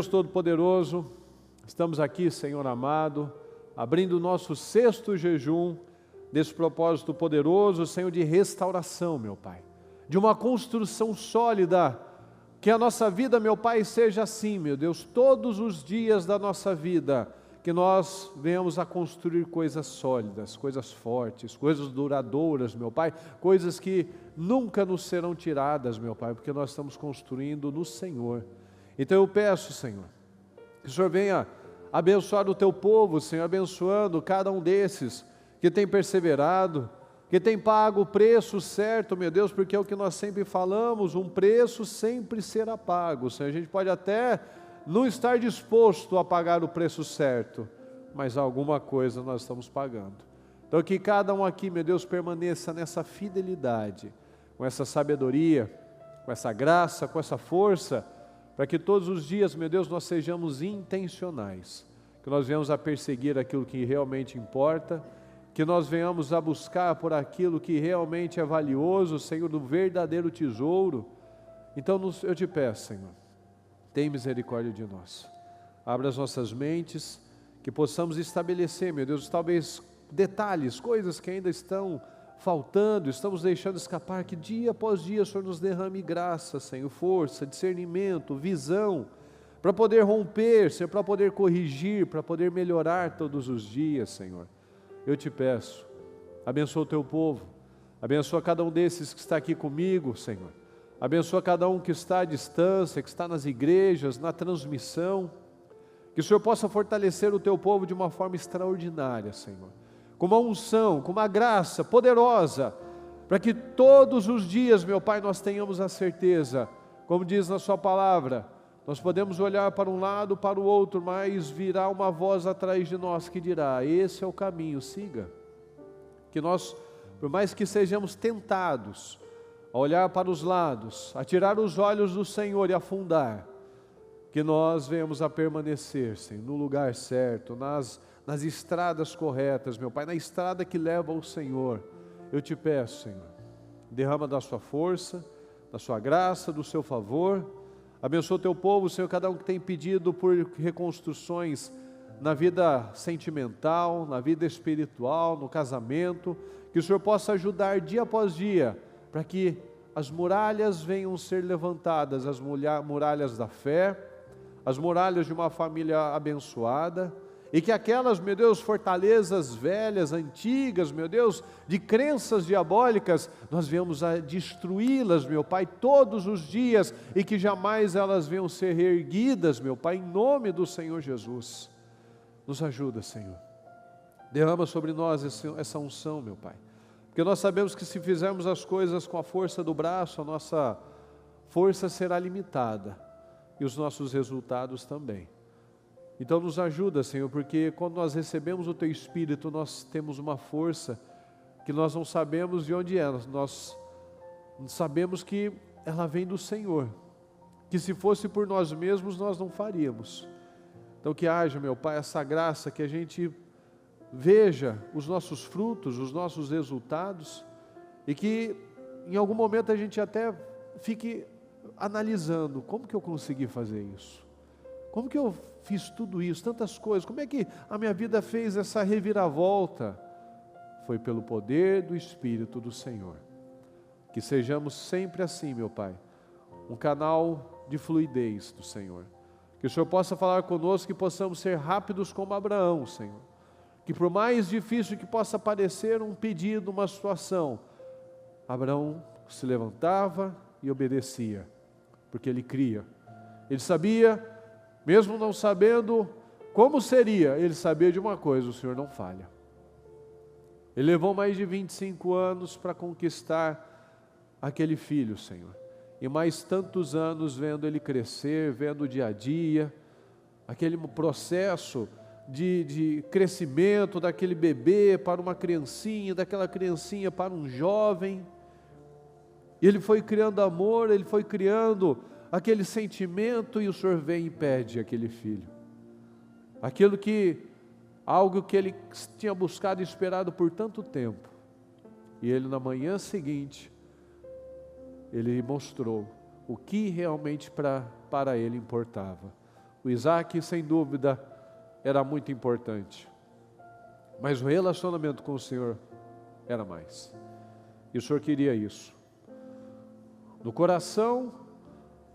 Deus Todo-Poderoso, estamos aqui, Senhor amado, abrindo o nosso 6º jejum desse propósito poderoso, Senhor, de restauração, meu Pai, de uma construção sólida, que a nossa vida, meu Pai, seja assim, meu Deus, todos os dias da nossa vida, que nós venhamos a construir coisas sólidas, coisas fortes, coisas duradouras, meu Pai, coisas que nunca nos serão tiradas, meu Pai, porque nós estamos construindo no Senhor. Então eu peço, Senhor, que o Senhor venha abençoar o Teu povo, Senhor, abençoando cada um desses que tem perseverado, que tem pago o preço certo, meu Deus, porque é o que nós sempre falamos, um preço sempre será pago, Senhor. A gente pode até não estar disposto a pagar o preço certo, mas alguma coisa nós estamos pagando. Então que cada um aqui, meu Deus, permaneça nessa fidelidade, com essa sabedoria, com essa graça, com essa força, para que todos os dias, meu Deus, nós sejamos intencionais, que nós venhamos a perseguir aquilo que realmente importa, que nós venhamos a buscar por aquilo que realmente é valioso, Senhor, do verdadeiro tesouro. Então eu te peço, Senhor, tem misericórdia de nós, abra as nossas mentes, que possamos estabelecer, meu Deus, talvez detalhes, coisas que ainda estão faltando, estamos deixando escapar, que dia após dia o Senhor nos derrame graça, Senhor, força, discernimento, visão, para poder romper, Senhor, para poder corrigir, para poder melhorar todos os dias, Senhor. Eu te peço, abençoa o Teu povo, abençoa cada um desses que está aqui comigo, Senhor, abençoa cada um que está à distância, que está nas igrejas, na transmissão, que o Senhor possa fortalecer o Teu povo de uma forma extraordinária, Senhor, com uma unção, com uma graça poderosa, para que todos os dias, meu Pai, nós tenhamos a certeza, como diz na Sua palavra, nós podemos olhar para um lado, para o outro, mas virá uma voz atrás de nós que dirá, esse é o caminho, siga. Que nós, por mais que sejamos tentados a olhar para os lados, a tirar os olhos do Senhor e afundar, que nós venhamos a permanecer, Senhor, no lugar certo, nas estradas corretas, meu Pai, na estrada que leva ao Senhor. Eu te peço, Senhor, derrama da Sua força, da Sua graça, do Seu favor, abençoa o Teu povo, Senhor, cada um que tem pedido por reconstruções na vida sentimental, na vida espiritual, no casamento, que o Senhor possa ajudar dia após dia, para que as muralhas venham ser levantadas, as muralhas da fé, as muralhas de uma família abençoada, e que aquelas, meu Deus, fortalezas velhas, antigas, meu Deus, de crenças diabólicas, nós venhamos a destruí-las, meu Pai, todos os dias, e que jamais elas venham ser reerguidas, meu Pai, em nome do Senhor Jesus. Nos ajuda, Senhor, derrama sobre nós essa unção, meu Pai, porque nós sabemos que se fizermos as coisas com a força do braço, a nossa força será limitada, e os nossos resultados também. Então nos ajuda, Senhor, porque quando nós recebemos o Teu Espírito, nós temos uma força que nós não sabemos de onde é, nós sabemos que ela vem do Senhor, que se fosse por nós mesmos, nós não faríamos. Então que haja, meu Pai, essa graça, que a gente veja os nossos frutos, os nossos resultados, e que em algum momento a gente até fique analisando, como que eu consegui fazer isso? Como que eu fiz tudo isso, tantas coisas, como é que a minha vida fez essa reviravolta? Foi pelo poder do Espírito do Senhor. Que sejamos sempre assim, meu Pai, um canal de fluidez do Senhor. Que o Senhor possa falar conosco, que possamos ser rápidos como Abraão, Senhor. Que por mais difícil que possa parecer um pedido, uma situação, Abraão se levantava e obedecia, porque ele cria. Ele sabia, mesmo não sabendo como seria, ele sabia de uma coisa, o Senhor não falha. Ele levou mais de 25 anos para conquistar aquele filho, Senhor. E mais tantos anos vendo ele crescer, vendo o dia a dia, aquele processo de crescimento daquele bebê para uma criancinha, daquela criancinha para um jovem. E ele foi criando amor, ele foi criando aquele sentimento, e o Senhor vem e pede aquele filho. Algo que ele tinha buscado e esperado por tanto tempo. E ele, na manhã seguinte, ele mostrou o que realmente para ele importava. O Isaac, sem dúvida, era muito importante, mas o relacionamento com o Senhor era mais. E o Senhor queria isso. No coração,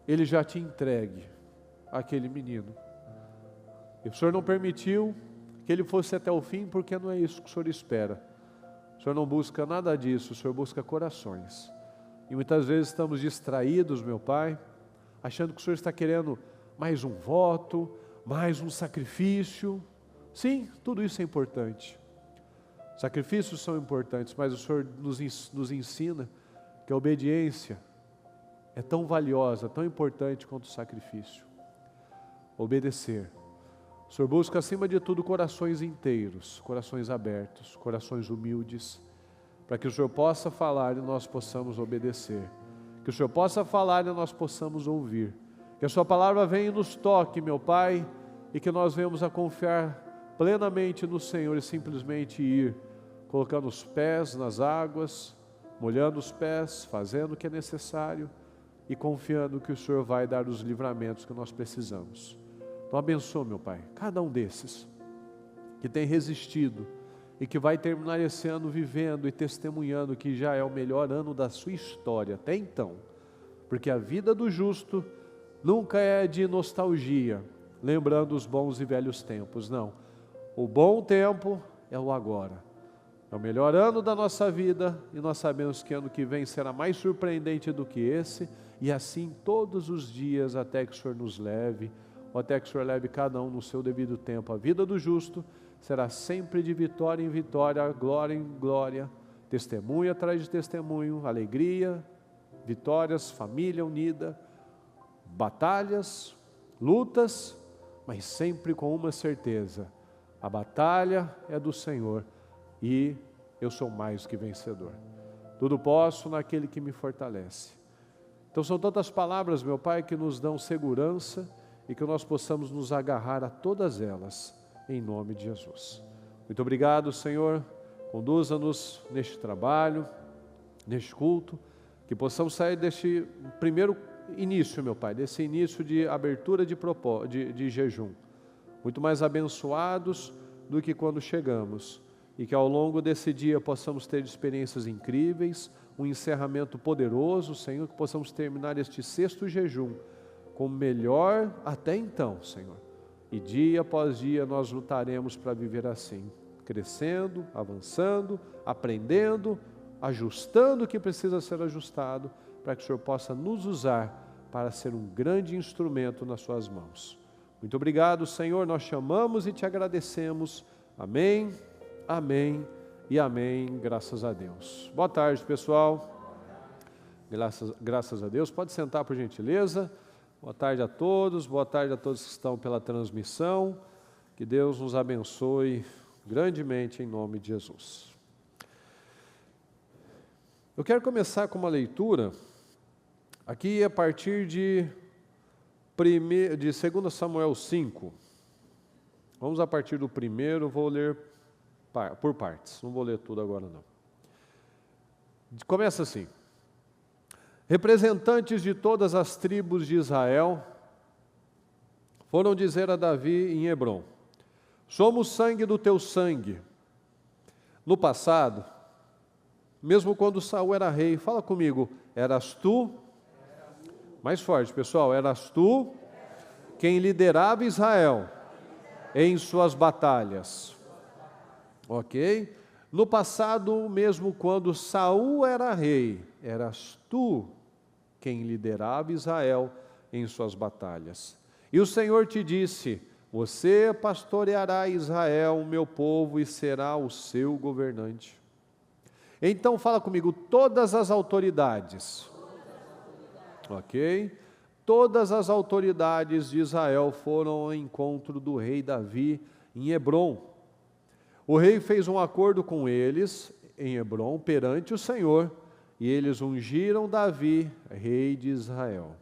Ele já tinha entregue aquele menino. E o Senhor não permitiu que ele fosse até o fim, porque não é isso que o Senhor espera. O Senhor não busca nada disso, o Senhor busca corações. E muitas vezes estamos distraídos, meu Pai, achando que o Senhor está querendo mais um voto, mais um sacrifício. Sim, tudo isso é importante. Sacrifícios são importantes, mas o Senhor nos ensina que a obediência é tão valiosa, tão importante quanto o sacrifício. Obedecer. O Senhor busca acima de tudo corações inteiros, corações abertos, corações humildes, para que o Senhor possa falar e nós possamos obedecer. Que o Senhor possa falar e nós possamos ouvir. Que a Sua palavra venha e nos toque, meu Pai, e que nós venhamos a confiar plenamente no Senhor e simplesmente ir, colocando os pés nas águas, molhando os pés, fazendo o que é necessário e confiando que o Senhor vai dar os livramentos que nós precisamos. Então abençoa, meu Pai, cada um desses que tem resistido e que vai terminar esse ano vivendo e testemunhando que já é o melhor ano da sua história, até então, porque a vida do justo nunca é de nostalgia, lembrando os bons e velhos tempos, não. O bom tempo é o agora, é o melhor ano da nossa vida e nós sabemos que ano que vem será mais surpreendente do que esse, e assim todos os dias até que o Senhor nos leve, ou até que o Senhor leve cada um no seu devido tempo. A vida do justo será sempre de vitória em vitória, glória em glória, testemunho atrás de testemunho, alegria, vitórias, família unida, batalhas, lutas, mas sempre com uma certeza: a batalha é do Senhor e eu sou mais que vencedor. Tudo posso naquele que me fortalece. Então são tantas palavras, meu Pai, que nos dão segurança e que nós possamos nos agarrar a todas elas, em nome de Jesus. Muito obrigado, Senhor, conduza-nos neste trabalho, neste culto, que possamos sair deste primeiro início, meu Pai, desse início de abertura de jejum, muito mais abençoados do que quando chegamos, e que ao longo desse dia possamos ter experiências incríveis, um encerramento poderoso, Senhor, que possamos terminar este sexto jejum com o melhor até então, Senhor. E dia após dia nós lutaremos para viver assim, crescendo, avançando, aprendendo, ajustando o que precisa ser ajustado, para que o Senhor possa nos usar para ser um grande instrumento nas suas mãos. Muito obrigado, Senhor, nós chamamos e te agradecemos. Amém, amém e amém, graças a Deus. Boa tarde, pessoal. Graças a Deus. Pode sentar, por gentileza. Boa tarde a todos que estão pela transmissão, que Deus nos abençoe grandemente em nome de Jesus. Eu quero começar com uma leitura, aqui a partir de 2 Samuel 5, vamos a partir do primeiro, vou ler por partes, não vou ler tudo agora não. Começa assim: representantes de todas as tribos de Israel foram dizer a Davi em Hebrom: somos sangue do teu sangue. No passado, mesmo quando Saul era rei, fala comigo, eras tu, mais forte pessoal, eras tu quem liderava Israel em suas batalhas. Ok? No passado, mesmo quando Saul era rei, eras tu quem liderava Israel em suas batalhas. E o Senhor te disse: você pastoreará Israel, o meu povo, e será o seu governante. Então fala comigo, todas as autoridades. Ok? Todas as autoridades de Israel foram ao encontro do rei Davi em Hebrom. O rei fez um acordo com eles em Hebrom perante o Senhor, e eles ungiram Davi, rei de Israel.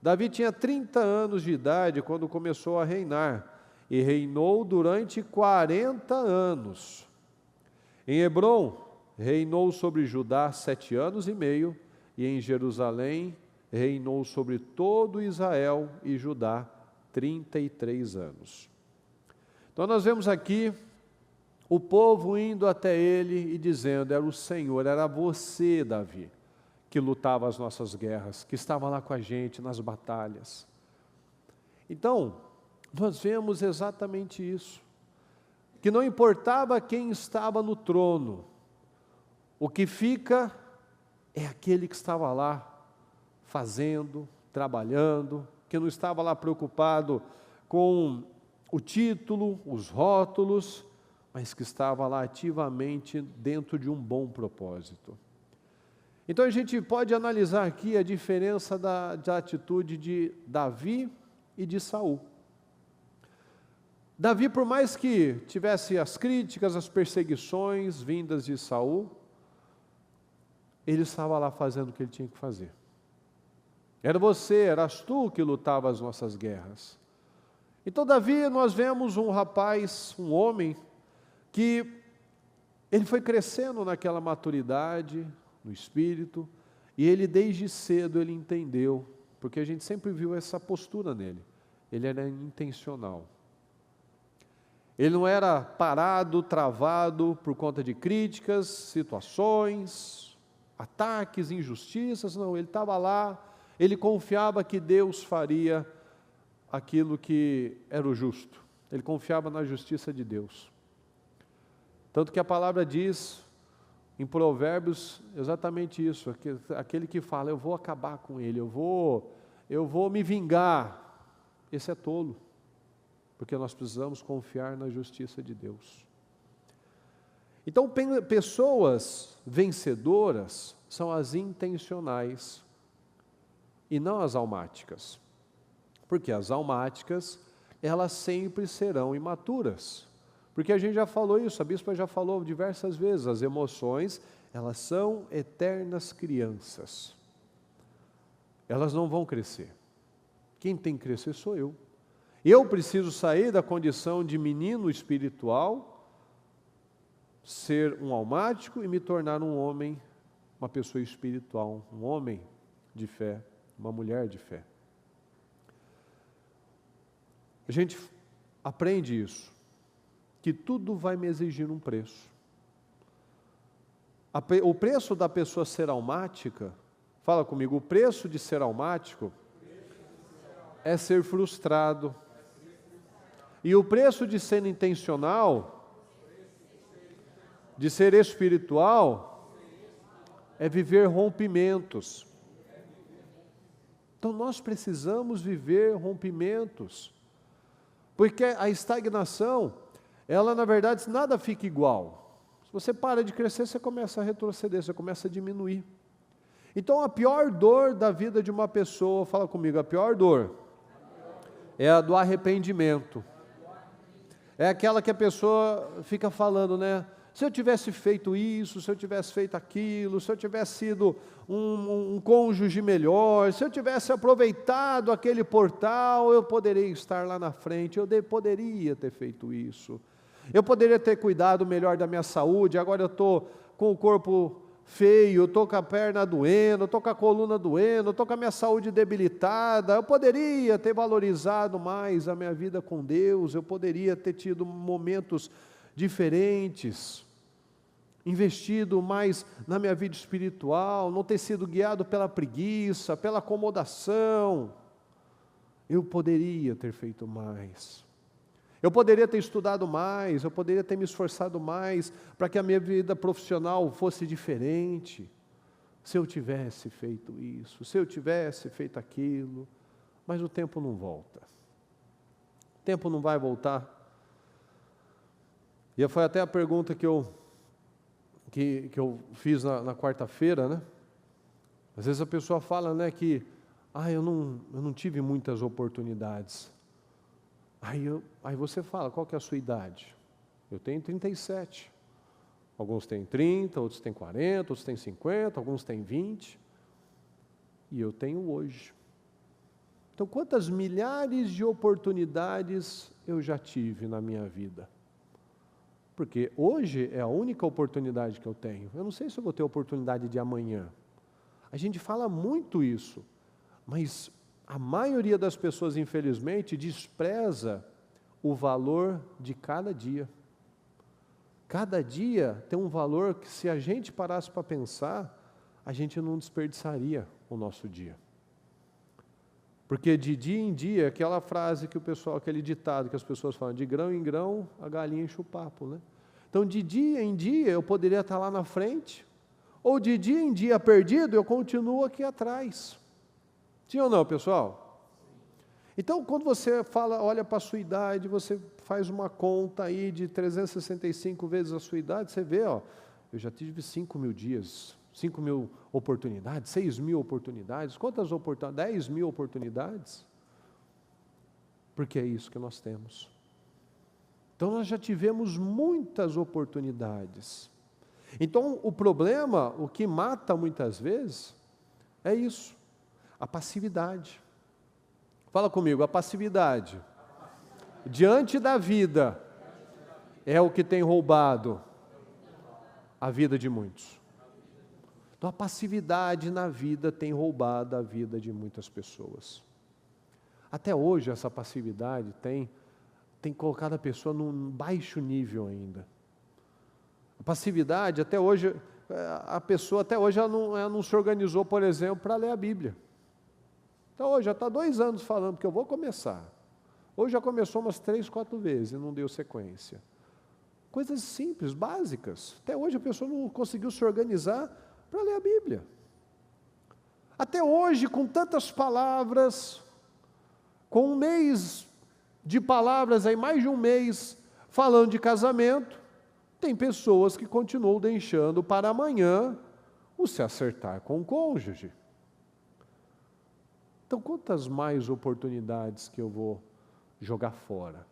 Davi tinha 30 anos de idade quando começou a reinar, e reinou durante 40 anos. Em Hebrom, reinou sobre Judá 7 anos e meio, e em Jerusalém reinou sobre todo Israel e Judá 33 anos. Então nós vemos aqui o povo indo até ele e dizendo: era o Senhor, era você, Davi, que lutava as nossas guerras, que estava lá com a gente nas batalhas. Então, nós vemos exatamente isso, que não importava quem estava no trono, o que fica é aquele que estava lá fazendo, trabalhando, que não estava lá preocupado com o título, os rótulos, mas que estava lá ativamente dentro de um bom propósito. Então a gente pode analisar aqui a diferença da atitude de Davi e de Saul. Davi, por mais que tivesse as críticas, as perseguições vindas de Saul, ele estava lá fazendo o que ele tinha que fazer. Eras tu que lutava as nossas guerras. Então Davi, nós vemos um rapaz, um homem, que ele foi crescendo naquela maturidade, no espírito, e ele desde cedo ele entendeu, porque a gente sempre viu essa postura nele, ele era intencional. Ele não era parado, travado por conta de críticas, situações, ataques, injustiças, não, ele estava lá, ele confiava que Deus faria aquilo que era o justo, ele confiava na justiça de Deus. Tanto que a palavra diz em Provérbios exatamente isso, aquele que fala: eu vou acabar com ele, eu vou me vingar, esse é tolo, porque nós precisamos confiar na justiça de Deus. Então, pessoas vencedoras são as intencionais e não as almáticas, porque as almáticas, elas sempre serão imaturas. Porque a gente já falou isso, a bispa já falou diversas vezes, as emoções, elas são eternas crianças. Elas não vão crescer. Quem tem que crescer sou eu. Eu preciso sair da condição de menino espiritual, ser um almático e me tornar um homem, uma pessoa espiritual, um homem de fé, uma mulher de fé. A gente aprende isso, que tudo vai me exigir um preço. O preço da pessoa ser almática, fala comigo, o preço de ser almático é ser frustrado. E o preço de ser intencional, de ser espiritual, é viver rompimentos. Então nós precisamos viver rompimentos, porque a estagnação, ela na verdade nada fica igual. Se você para de crescer, você começa a retroceder, você começa a diminuir. Então a pior dor da vida de uma pessoa, fala comigo, a pior dor é a do arrependimento. É aquela que a pessoa fica falando, né? Se eu tivesse feito isso, se eu tivesse feito aquilo, se eu tivesse sido um cônjuge melhor, se eu tivesse aproveitado aquele portal, eu poderia estar lá na frente, eu poderia ter feito isso. Eu poderia ter cuidado melhor da minha saúde, agora eu estou com o corpo feio, eu estou com a perna doendo, eu estou com a coluna doendo, eu estou com a minha saúde debilitada, eu poderia ter valorizado mais a minha vida com Deus, eu poderia ter tido momentos diferentes, investido mais na minha vida espiritual, não ter sido guiado pela preguiça, pela acomodação. Eu poderia ter feito mais. Eu poderia ter estudado mais, eu poderia ter me esforçado mais para que a minha vida profissional fosse diferente. Se eu tivesse feito isso, se eu tivesse feito aquilo, mas o tempo não volta. O tempo não vai voltar. E foi até a pergunta que eu fiz na quarta-feira, né? Às vezes a pessoa fala, né, que eu não tive muitas oportunidades. Aí você fala, qual que é a sua idade? Eu tenho 37. Alguns têm 30, outros têm 40, outros têm 50, alguns têm 20. E eu tenho hoje. Então, quantas milhares de oportunidades eu já tive na minha vida? Porque hoje é a única oportunidade que eu tenho. Eu não sei se eu vou ter oportunidade de amanhã. A gente fala muito isso, mas a maioria das pessoas, infelizmente, despreza o valor de cada dia. Cada dia tem um valor que, se a gente parasse para pensar, a gente não desperdiçaria o nosso dia. Porque de dia em dia, aquela frase que o pessoal, aquele ditado que as pessoas falam, de grão em grão, a galinha enche o papo, né? Então, de dia em dia, eu poderia estar lá na frente, ou de dia em dia perdido, eu continuo aqui atrás. Sim ou não, pessoal? Então, quando você fala, olha para a sua idade, você faz uma conta aí de 365 vezes a sua idade, você vê, ó, eu já tive 5.000 dias, 5.000 oportunidades, 6.000 oportunidades, quantas oportunidades? 10.000 oportunidades? Porque é isso que nós temos. Então, nós já tivemos muitas oportunidades. Então, o problema, o que mata muitas vezes, é isso. A passividade. Fala comigo, a passividade. Diante da vida, é o que tem roubado a vida de muitos. Então, a passividade na vida tem roubado a vida de muitas pessoas. Até hoje, essa passividade tem colocado a pessoa num baixo nível ainda. A passividade, até hoje, a pessoa até hoje ela não se organizou, por exemplo, para ler a Bíblia. Então hoje já está 2 anos falando que eu vou começar. Hoje já começou umas 3, 4 vezes e não deu sequência. Coisas simples, básicas. Até hoje a pessoa não conseguiu se organizar para ler a Bíblia. Até hoje, com tantas palavras, com um mês de palavras, aí mais de um mês falando de casamento, tem pessoas que continuam deixando para amanhã o se acertar com o cônjuge. Então, quantas mais oportunidades que eu vou jogar fora?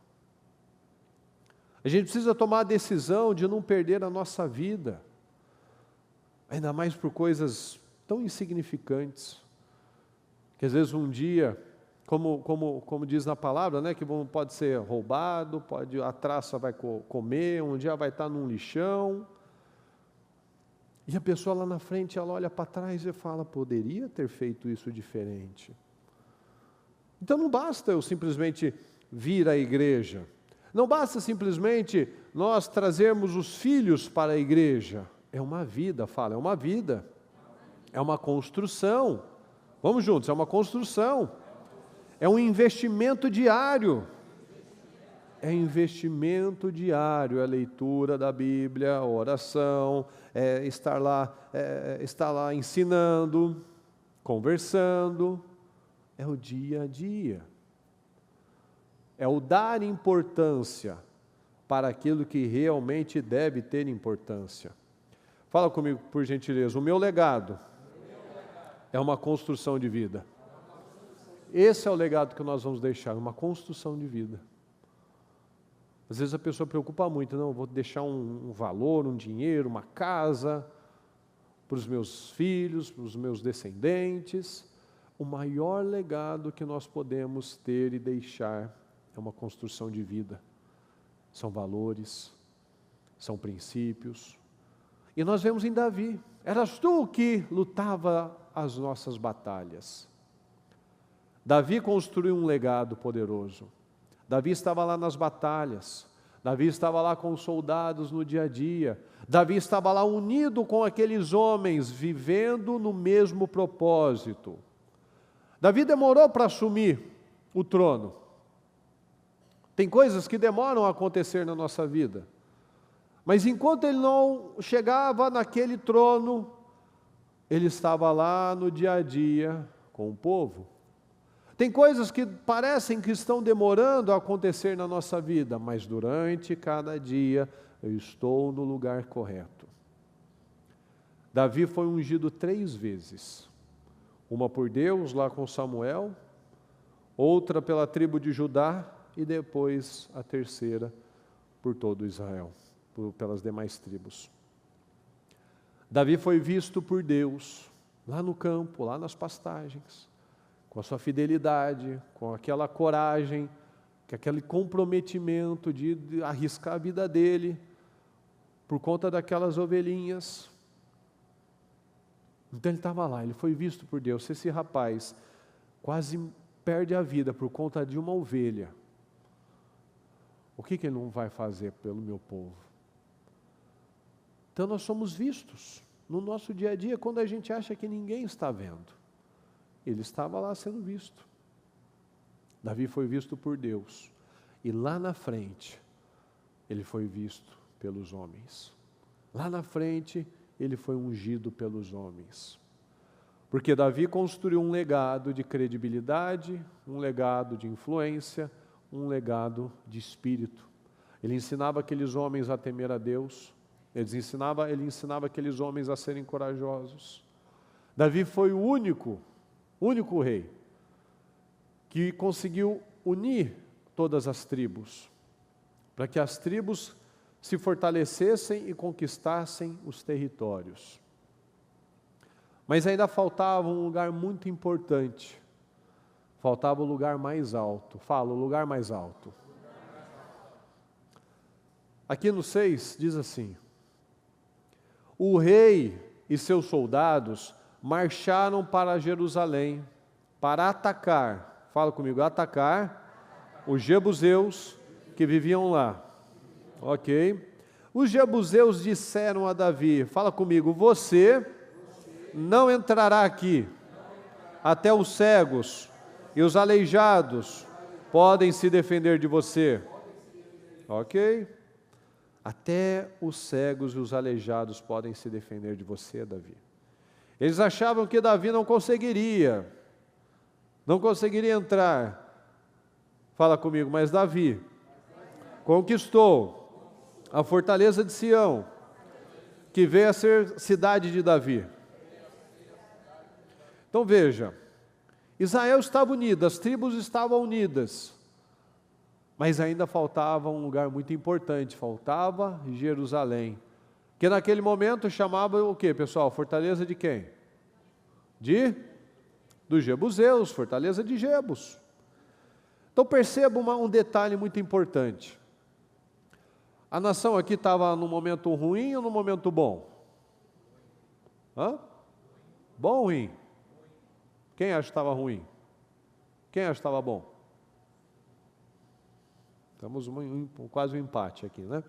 A gente precisa tomar a decisão de não perder a nossa vida, ainda mais por coisas tão insignificantes, que às vezes um dia, como diz na palavra, né, que pode ser roubado, a traça vai comer, um dia vai estar num lixão, e a pessoa lá na frente, ela olha para trás e fala, poderia ter feito isso diferente. Então não basta eu simplesmente vir à igreja, não basta simplesmente nós trazermos os filhos para a igreja, é uma vida, é uma vida, é uma construção, vamos juntos, é uma construção, é um investimento diário, é investimento diário, é a leitura da Bíblia, a oração, estar lá ensinando, conversando, é o dia a dia, é o dar importância para aquilo que realmente deve ter importância. Fala comigo, por gentileza, o meu legado é uma construção de vida. Esse é o legado que nós vamos deixar, uma construção de vida. Às vezes a pessoa preocupa muito, não, vou deixar um valor, um dinheiro, uma casa para os meus filhos, para os meus descendentes. O maior legado que nós podemos ter e deixar é uma construção de vida. São valores, são princípios. E nós vemos em Davi, eras tu que lutava as nossas batalhas. Davi construiu um legado poderoso. Davi estava lá nas batalhas. Davi estava lá com os soldados no dia a dia. Davi estava lá unido com aqueles homens, vivendo no mesmo propósito. Davi demorou para assumir o trono. Tem coisas que demoram a acontecer na nossa vida. Mas enquanto ele não chegava naquele trono, ele estava lá no dia a dia com o povo. Tem coisas que parecem que estão demorando a acontecer na nossa vida, mas durante cada dia eu estou no lugar correto. Davi foi ungido 3 vezes. Uma por Deus, lá com Samuel, outra pela tribo de Judá e depois a terceira por todo Israel, pelas demais tribos. Davi foi visto por Deus, lá no campo, lá nas pastagens, com a sua fidelidade, com aquela coragem, com aquele comprometimento de arriscar a vida dele, por conta daquelas ovelhinhas. Então ele estava lá, ele foi visto por Deus. Esse rapaz, quase perde a vida por conta de uma ovelha, o que ele não vai fazer pelo meu povo? Então nós somos vistos no nosso dia a dia quando a gente acha que ninguém está vendo. Ele estava lá sendo visto. Davi foi visto por Deus. E lá na frente, ele foi visto pelos homens. Lá na frente, ele foi ungido pelos homens. Porque Davi construiu um legado de credibilidade, um legado de influência, um legado de espírito. Ele ensinava aqueles homens a temer a Deus, ele ensinava aqueles homens a serem corajosos. Davi foi o único rei que conseguiu unir todas as tribos, para que as tribos se fortalecessem e conquistassem os territórios. Mas ainda faltava um lugar muito importante. Faltava o lugar mais alto. Fala, o lugar mais alto. Aqui no 6 diz assim: o rei e seus soldados marcharam para Jerusalém para atacar, fala comigo, atacar os jebuseus que viviam lá. Ok? Os jebuseus disseram a Davi, fala comigo, você não entrará aqui, até os cegos e os aleijados podem se defender de você. Ok? Até os cegos e os aleijados podem se defender de você, Davi. Eles achavam que Davi não conseguiria entrar. Fala comigo, mas Davi conquistou a fortaleza de Sião, que veio a ser cidade de Davi. Então veja, Israel estava unido, as tribos estavam unidas, mas ainda faltava um lugar muito importante, faltava Jerusalém, que naquele momento chamava o que, pessoal? Fortaleza de quem? Dos jebuseus, fortaleza de Jebus. Então perceba um detalhe muito importante. A nação aqui estava no momento ruim ou no momento bom? Bom ou ruim? Quem acha que estava ruim? Quem acha que estava bom? Estamos quase um empate aqui, né?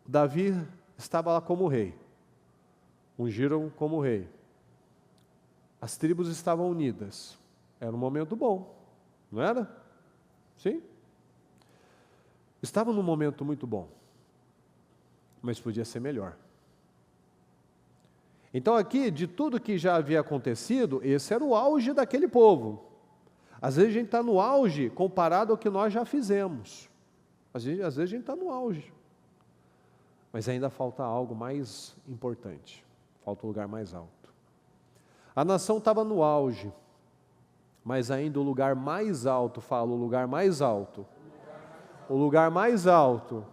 Davi estava lá como rei. Ungiram como rei. As tribos estavam unidas. Era um momento bom, não era? Sim? Estava num momento muito bom. Mas podia ser melhor. Então aqui, de tudo que já havia acontecido, esse era o auge daquele povo. Às vezes a gente está no auge comparado ao que nós já fizemos. Às vezes a gente está no auge. Mas ainda falta algo mais importante. Falta um lugar mais alto. A nação estava no auge. Mas ainda o lugar mais alto, falo, o lugar mais alto. O lugar mais alto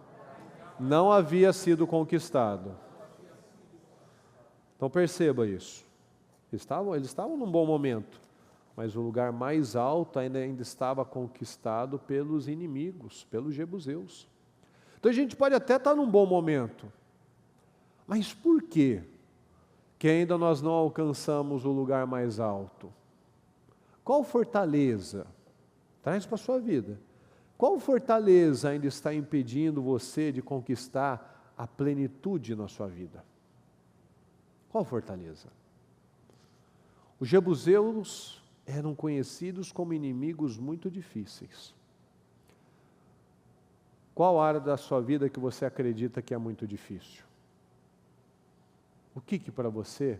não havia sido conquistado. Então perceba isso. Eles estavam num bom momento. Mas o lugar mais alto ainda estava conquistado pelos inimigos, pelos jebuseus. Então a gente pode até estar num bom momento, mas por quê que ainda nós não alcançamos o lugar mais alto? Qual fortaleza? Traz para a sua vida. Qual fortaleza ainda está impedindo você de conquistar a plenitude na sua vida? Qual fortaleza? Os jebuseus eram conhecidos como inimigos muito difíceis. Qual área da sua vida que você acredita que é muito difícil? O que para você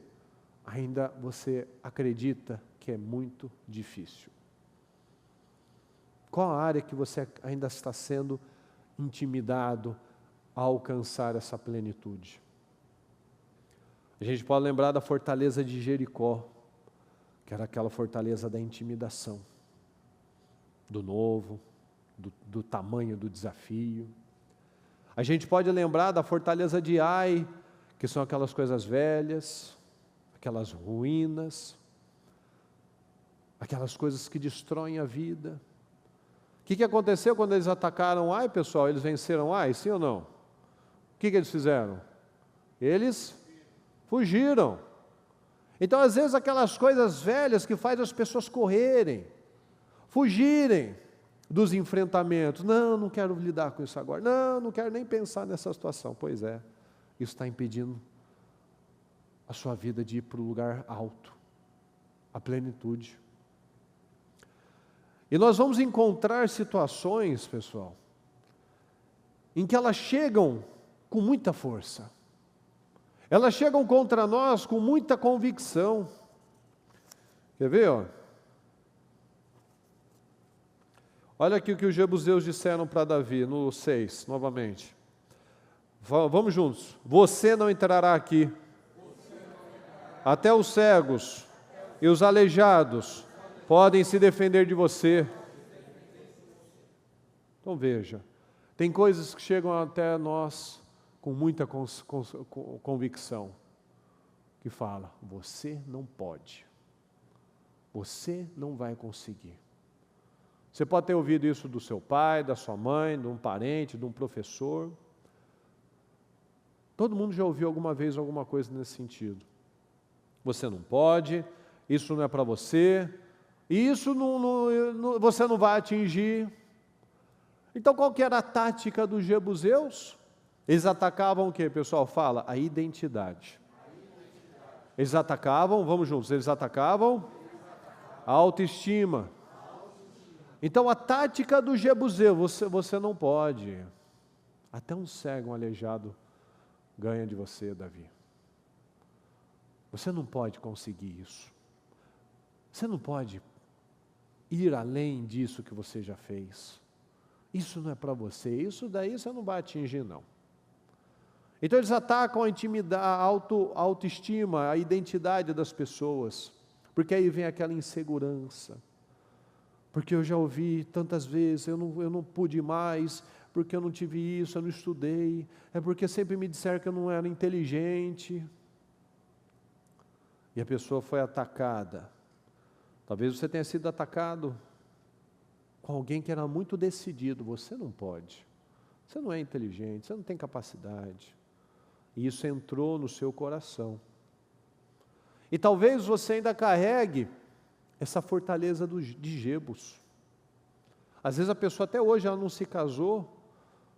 ainda você acredita que é muito difícil? Qual a área que você ainda está sendo intimidado a alcançar essa plenitude? A gente pode lembrar da fortaleza de Jericó, que era aquela fortaleza da intimidação, do novo, do tamanho do desafio. A gente pode lembrar da fortaleza de Ai, que são aquelas coisas velhas, aquelas ruínas, aquelas coisas que destroem a vida. O que aconteceu quando eles atacaram Ai, pessoal? Eles venceram Ai, sim ou não? O que eles fizeram? Eles fugiram. Então, às vezes, aquelas coisas velhas que fazem as pessoas correrem, fugirem dos enfrentamentos. Não, não quero lidar com isso agora. Não, não quero nem pensar nessa situação. Pois é, isso está impedindo a sua vida de ir para o lugar alto, a plenitude. E nós vamos encontrar situações, pessoal, em que elas chegam com muita força. Elas chegam contra nós com muita convicção. Quer ver, ó? Olha aqui o que os jebuseus disseram para Davi, no 6, novamente. Vamos juntos. Você não entrará aqui. Até os cegos e os aleijados podem se defender de você. Então veja, tem coisas que chegam até nós com muita convicção, que fala, você não pode, você não vai conseguir. Você pode ter ouvido isso do seu pai, da sua mãe, de um parente, de um professor. Todo mundo já ouviu alguma vez alguma coisa nesse sentido. Você não pode, isso não é para você, isso você não vai atingir. Então qual que era a tática dos jebuseus? Eles atacavam o que, pessoal? Fala, a identidade. Eles atacavam, vamos juntos, eles atacavam a autoestima. Então a tática do jebuseu, você não pode. Até um cego, um aleijado ganha de você, Davi. Você não pode conseguir isso. Você não pode ir além disso que você já fez. Isso não é para você, isso daí você não vai atingir, não. Então eles atacam a intimidade, a autoestima, a identidade das pessoas, porque aí vem aquela insegurança. Porque eu já ouvi tantas vezes, eu não pude mais, porque eu não tive isso, eu não estudei, é porque sempre me disseram que eu não era inteligente. E a pessoa foi atacada. Talvez você tenha sido atacado com alguém que era muito decidido, você não pode, você não é inteligente, você não tem capacidade. E isso entrou no seu coração. E talvez você ainda carregue essa fortaleza de Jebus. Às vezes a pessoa até hoje ela não se casou,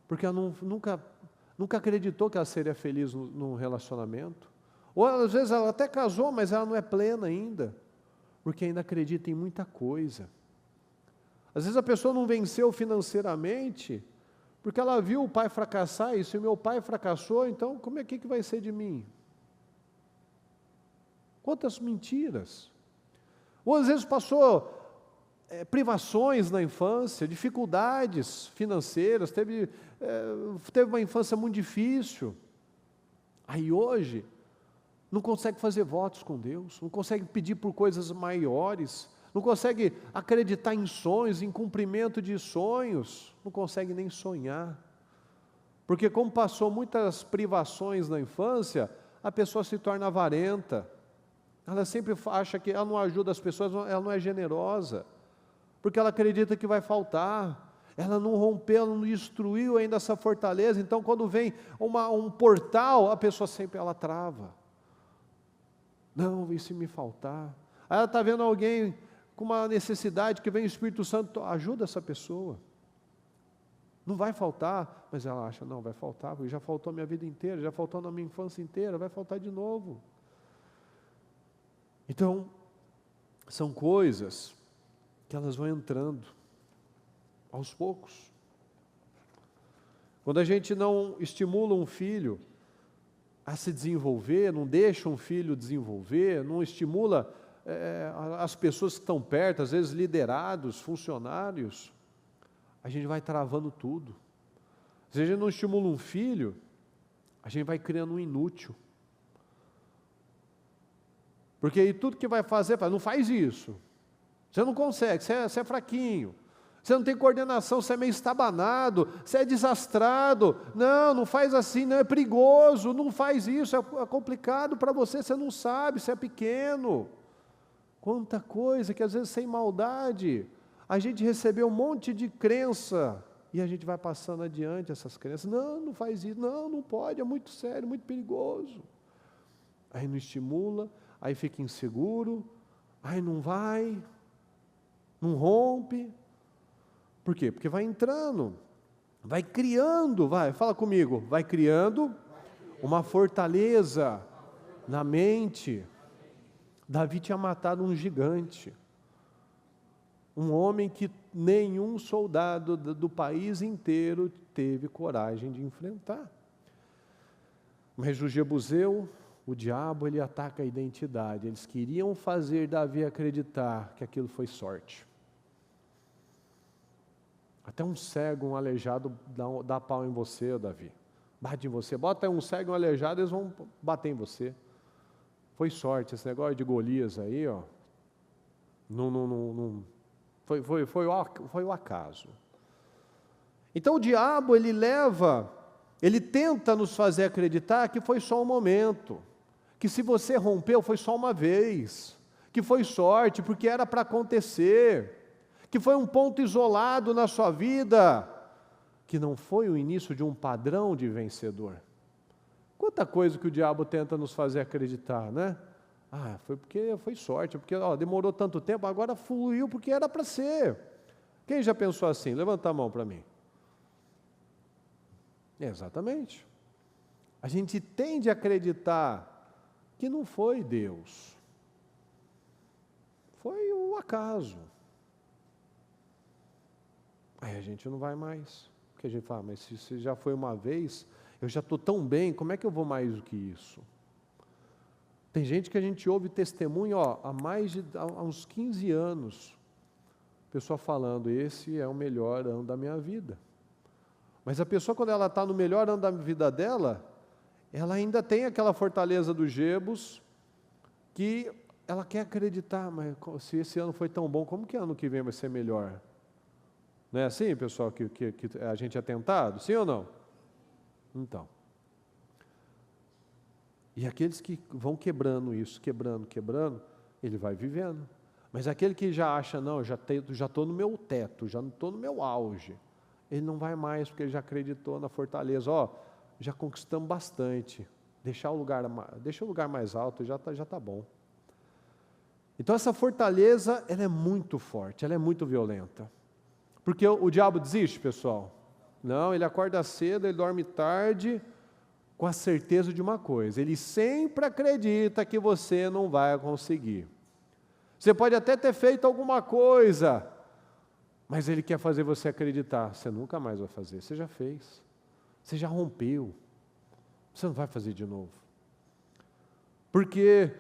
porque ela nunca acreditou que ela seria feliz num relacionamento. Ou às vezes ela até casou, mas ela não é plena ainda, porque ainda acredita em muita coisa. Às vezes a pessoa não venceu financeiramente, porque ela viu o pai fracassar, e se o meu pai fracassou, então como é que vai ser de mim? Quantas mentiras! Ou às vezes passou privações na infância, dificuldades financeiras, teve uma infância muito difícil. Aí hoje, não consegue fazer votos com Deus, não consegue pedir por coisas maiores, não consegue acreditar em sonhos, em cumprimento de sonhos, não consegue nem sonhar. Porque como passou muitas privações na infância, a pessoa se torna avarenta. Ela sempre acha que ela não ajuda as pessoas, ela não é generosa, porque ela acredita que vai faltar, ela não rompeu, ela não destruiu ainda essa fortaleza, então quando vem um portal, a pessoa sempre ela trava. Não, e se me faltar? Aí ela está vendo alguém com uma necessidade, que vem o Espírito Santo, ajuda essa pessoa. Não vai faltar, mas ela acha, não, vai faltar, porque já faltou a minha vida inteira, já faltou na minha infância inteira, vai faltar de novo. Então, são coisas que elas vão entrando aos poucos. Quando a gente não estimula um filho a se desenvolver, não deixa um filho desenvolver, não estimula as pessoas que estão perto, às vezes liderados, funcionários, a gente vai travando tudo. Se a gente não estimula um filho, a gente vai criando um inútil. Porque aí tudo que vai fazer, fala, não faz isso. Você não consegue, você é fraquinho. Você não tem coordenação, você é meio estabanado, você é desastrado. Não faz assim, não é perigoso, não faz isso, é complicado para você, você não sabe, você é pequeno. Quanta coisa que às vezes sem maldade, a gente recebeu um monte de crença e a gente vai passando adiante essas crenças. Não faz isso, não pode, é muito sério, muito perigoso. Aí não estimula, aí fica inseguro, aí não vai. Não rompe. Por quê? Porque vai entrando, vai criando, fala comigo, vai criando uma fortaleza na mente. Davi tinha matado um gigante, um homem que nenhum soldado do país inteiro teve coragem de enfrentar. Mas o Jebuseu, o diabo, ele ataca a identidade. Eles queriam fazer Davi acreditar que aquilo foi sorte. Até um cego, um aleijado dá pau em você, Davi. Bate em você. Bota um cego e um aleijado, eles vão bater em você. Foi sorte, esse negócio de Golias aí, ó. Foi o acaso. Então o diabo, ele tenta nos fazer acreditar que foi só um momento. Que se você rompeu, foi só uma vez. Que foi sorte, porque era para acontecer. Que foi um ponto isolado na sua vida, que não foi o início de um padrão de vencedor. Quanta coisa que o diabo tenta nos fazer acreditar, né? Foi porque foi sorte, porque demorou tanto tempo, agora fluiu porque era para ser. Quem já pensou assim? Levanta a mão para mim. Exatamente. A gente tende a acreditar que não foi Deus. Foi o acaso. Aí a gente não vai mais. Porque a gente fala, mas se já foi uma vez, eu já estou tão bem, como é que eu vou mais do que isso? Tem gente que a gente ouve testemunho, há uns 15 anos, pessoa falando, esse é o melhor ano da minha vida. Mas a pessoa, quando ela está no melhor ano da vida dela, ela ainda tem aquela fortaleza do Jebus, que ela quer acreditar, mas se esse ano foi tão bom, como que ano que vem vai ser melhor? Não é assim, pessoal, que a gente é tentado? Sim ou não? Então. E aqueles que vão quebrando isso, quebrando, ele vai vivendo. Mas aquele que já acha, não, já estou no meu teto, já não estou no meu auge, ele não vai mais, porque ele já acreditou na fortaleza. Já conquistamos bastante, deixa o lugar mais alto, já tá bom. Então essa fortaleza, ela é muito forte, ela é muito violenta. Porque o diabo desiste, pessoal? Não, ele acorda cedo, ele dorme tarde, com a certeza de uma coisa, ele sempre acredita que você não vai conseguir. Você pode até ter feito alguma coisa, mas ele quer fazer você acreditar, você nunca mais vai fazer, você já fez, você já rompeu, você não vai fazer de novo. Porque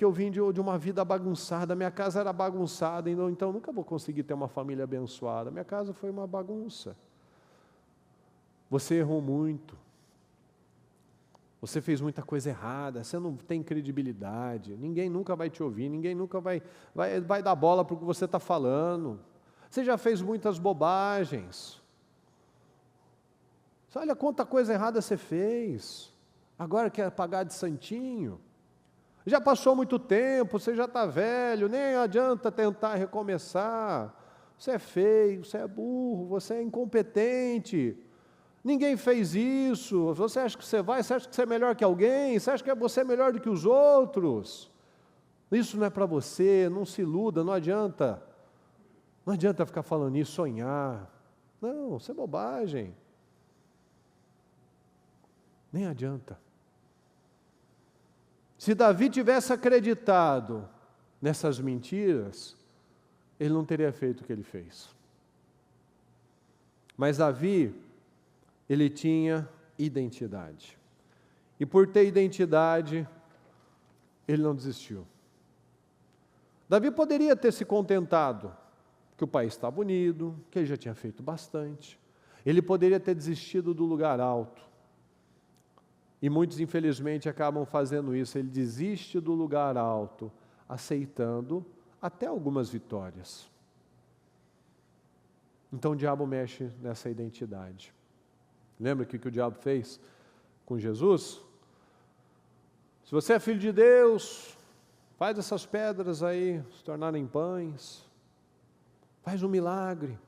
eu vim de uma vida bagunçada, minha casa era bagunçada, então nunca vou conseguir ter uma família abençoada, minha casa foi uma bagunça. Você errou muito, você fez muita coisa errada, você não tem credibilidade, ninguém nunca vai te ouvir, ninguém nunca vai dar bola para o que você está falando, você já fez muitas bobagens, olha quanta coisa errada você fez, agora quer pagar de santinho, já passou muito tempo, você já está velho, nem adianta tentar recomeçar, você é feio, você é burro, você é incompetente, ninguém fez isso, você acha que você acha que você é melhor que alguém, você acha que você é melhor do que os outros, isso não é para você, não se iluda, não adianta ficar falando isso, sonhar, não, isso é bobagem, nem adianta. Se Davi tivesse acreditado nessas mentiras, ele não teria feito o que ele fez. Mas Davi, ele tinha identidade. E por ter identidade, ele não desistiu. Davi poderia ter se contentado que o país estava unido, que ele já tinha feito bastante. Ele poderia ter desistido do lugar alto. E muitos, infelizmente, acabam fazendo isso. Ele desiste do lugar alto, aceitando até algumas vitórias. Então o diabo mexe nessa identidade. Lembra o que o diabo fez com Jesus? Se você é filho de Deus, faz essas pedras aí se tornarem pães. Faz um milagre.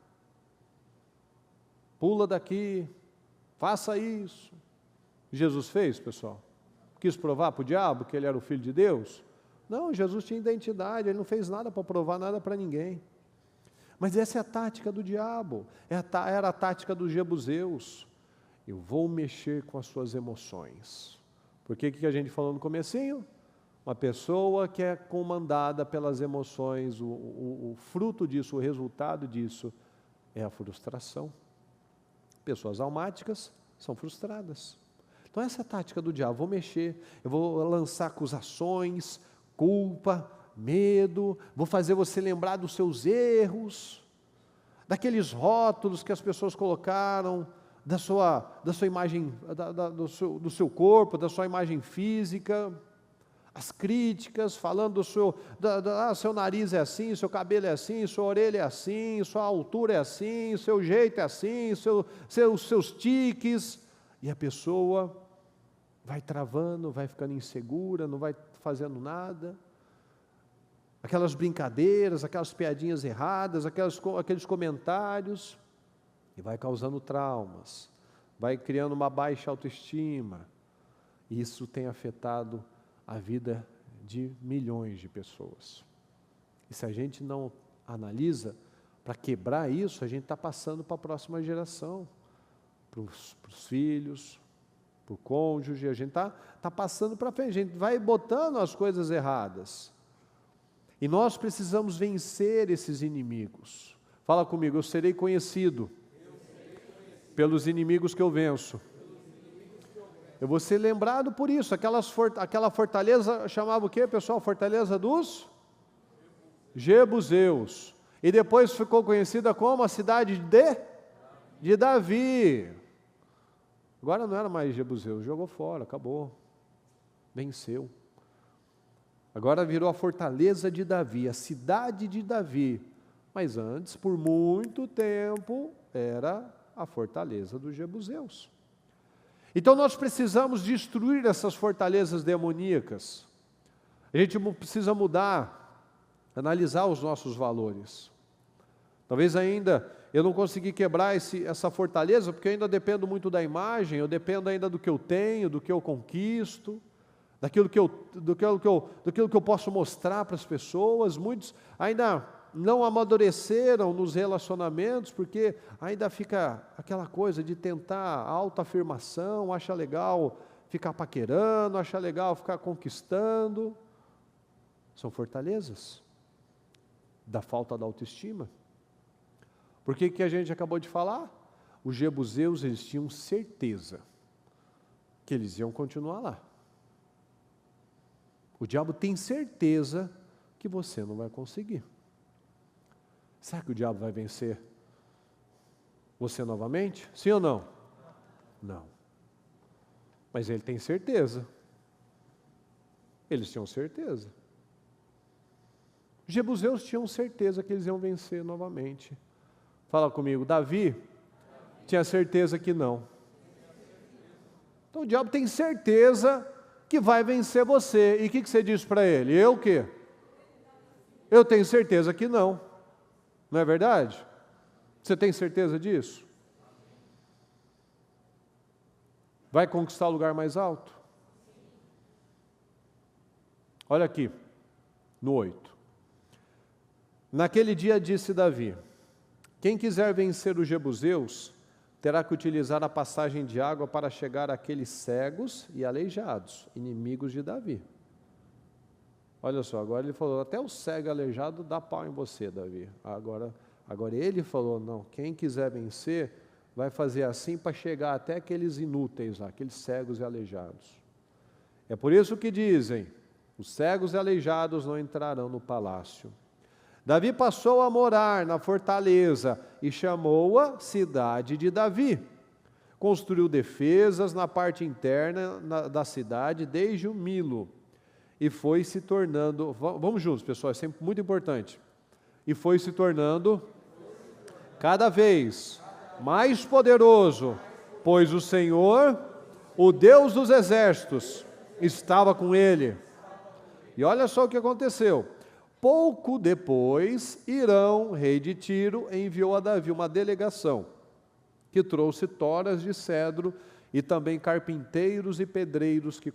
Pula daqui. Faça isso. Jesus fez, pessoal? Quis provar para o diabo que ele era o Filho de Deus? Não, Jesus tinha identidade, ele não fez nada para provar nada para ninguém. Mas essa é a tática do diabo, era a tática dos jebuseus. Eu vou mexer com as suas emoções. Porque o que a gente falou no comecinho? Uma pessoa que é comandada pelas emoções, o fruto disso, o resultado disso é a frustração. Pessoas almáticas são frustradas. Então essa é a tática do diabo, vou mexer, eu vou lançar acusações, culpa, medo, vou fazer você lembrar dos seus erros, daqueles rótulos que as pessoas colocaram, da sua imagem, do seu corpo, da sua imagem física, as críticas, falando do seu nariz é assim, seu cabelo é assim, sua orelha é assim, sua altura é assim, seu jeito é assim, seus tiques, e a pessoa vai travando, vai ficando insegura, não vai fazendo nada, aquelas brincadeiras, aquelas piadinhas erradas, aqueles comentários, e vai causando traumas, vai criando uma baixa autoestima. Isso tem afetado a vida de milhões de pessoas. E se a gente não analisa, para quebrar isso, a gente está passando para a próxima geração, para os filhos, para o cônjuge, a gente está passando para frente, a gente vai botando as coisas erradas. E nós precisamos vencer esses inimigos. Fala comigo, eu serei conhecido pelos inimigos que eu venço. Eu vou ser lembrado por isso. Aquela fortaleza chamava o quê, pessoal? Fortaleza dos jebuseus. E depois ficou conhecida como a cidade de Davi. Agora não era mais jebuseus, jogou fora, acabou. Venceu. Agora virou a fortaleza de Davi, a cidade de Davi. Mas antes, por muito tempo, era a fortaleza dos jebuseus. Então nós precisamos destruir essas fortalezas demoníacas. A gente precisa mudar, analisar os nossos valores. Talvez ainda eu não consegui quebrar essa fortaleza, porque eu ainda dependo muito da imagem, eu dependo ainda do que eu tenho, do que eu conquisto, daquilo que eu posso mostrar para as pessoas. Muitos ainda não amadureceram nos relacionamentos, porque ainda fica aquela coisa de tentar autoafirmação, acha legal ficar paquerando, acha legal ficar conquistando. São fortalezas da falta da autoestima. Porque que a gente acabou de falar? Os jebuseus, eles tinham certeza que eles iam continuar lá. O diabo tem certeza que você não vai conseguir. Será que o diabo vai vencer você novamente? Sim ou não? Não. Mas ele tem certeza. Eles tinham certeza. Os jebuseus tinham certeza que eles iam vencer novamente. Fala comigo, Davi tinha certeza que não. Então o diabo tem certeza que vai vencer você. E o que você diz para ele? Eu o quê? Eu tenho certeza que não. Não é verdade? Você tem certeza disso? Vai conquistar o lugar mais alto? Olha aqui, no 8. Naquele dia disse Davi: quem quiser vencer os jebuseus, terá que utilizar a passagem de água para chegar àqueles cegos e aleijados, inimigos de Davi. Olha só, agora ele falou, até o cego e aleijado dá pau em você, Davi. Agora ele falou, não, quem quiser vencer, vai fazer assim para chegar até aqueles inúteis lá, aqueles cegos e aleijados. É por isso que dizem, os cegos e aleijados não entrarão no palácio. Davi passou a morar na fortaleza e chamou-a cidade de Davi. Construiu defesas na parte interna da cidade, desde o Milo. E foi se tornando, vamos juntos pessoal, é sempre muito importante. E foi se tornando cada vez mais poderoso, pois o Senhor, o Deus dos exércitos, estava com ele. E olha só o que aconteceu. Pouco depois, Hirão, rei de Tiro, enviou a Davi uma delegação, que trouxe toras de cedro e também carpinteiros e pedreiros que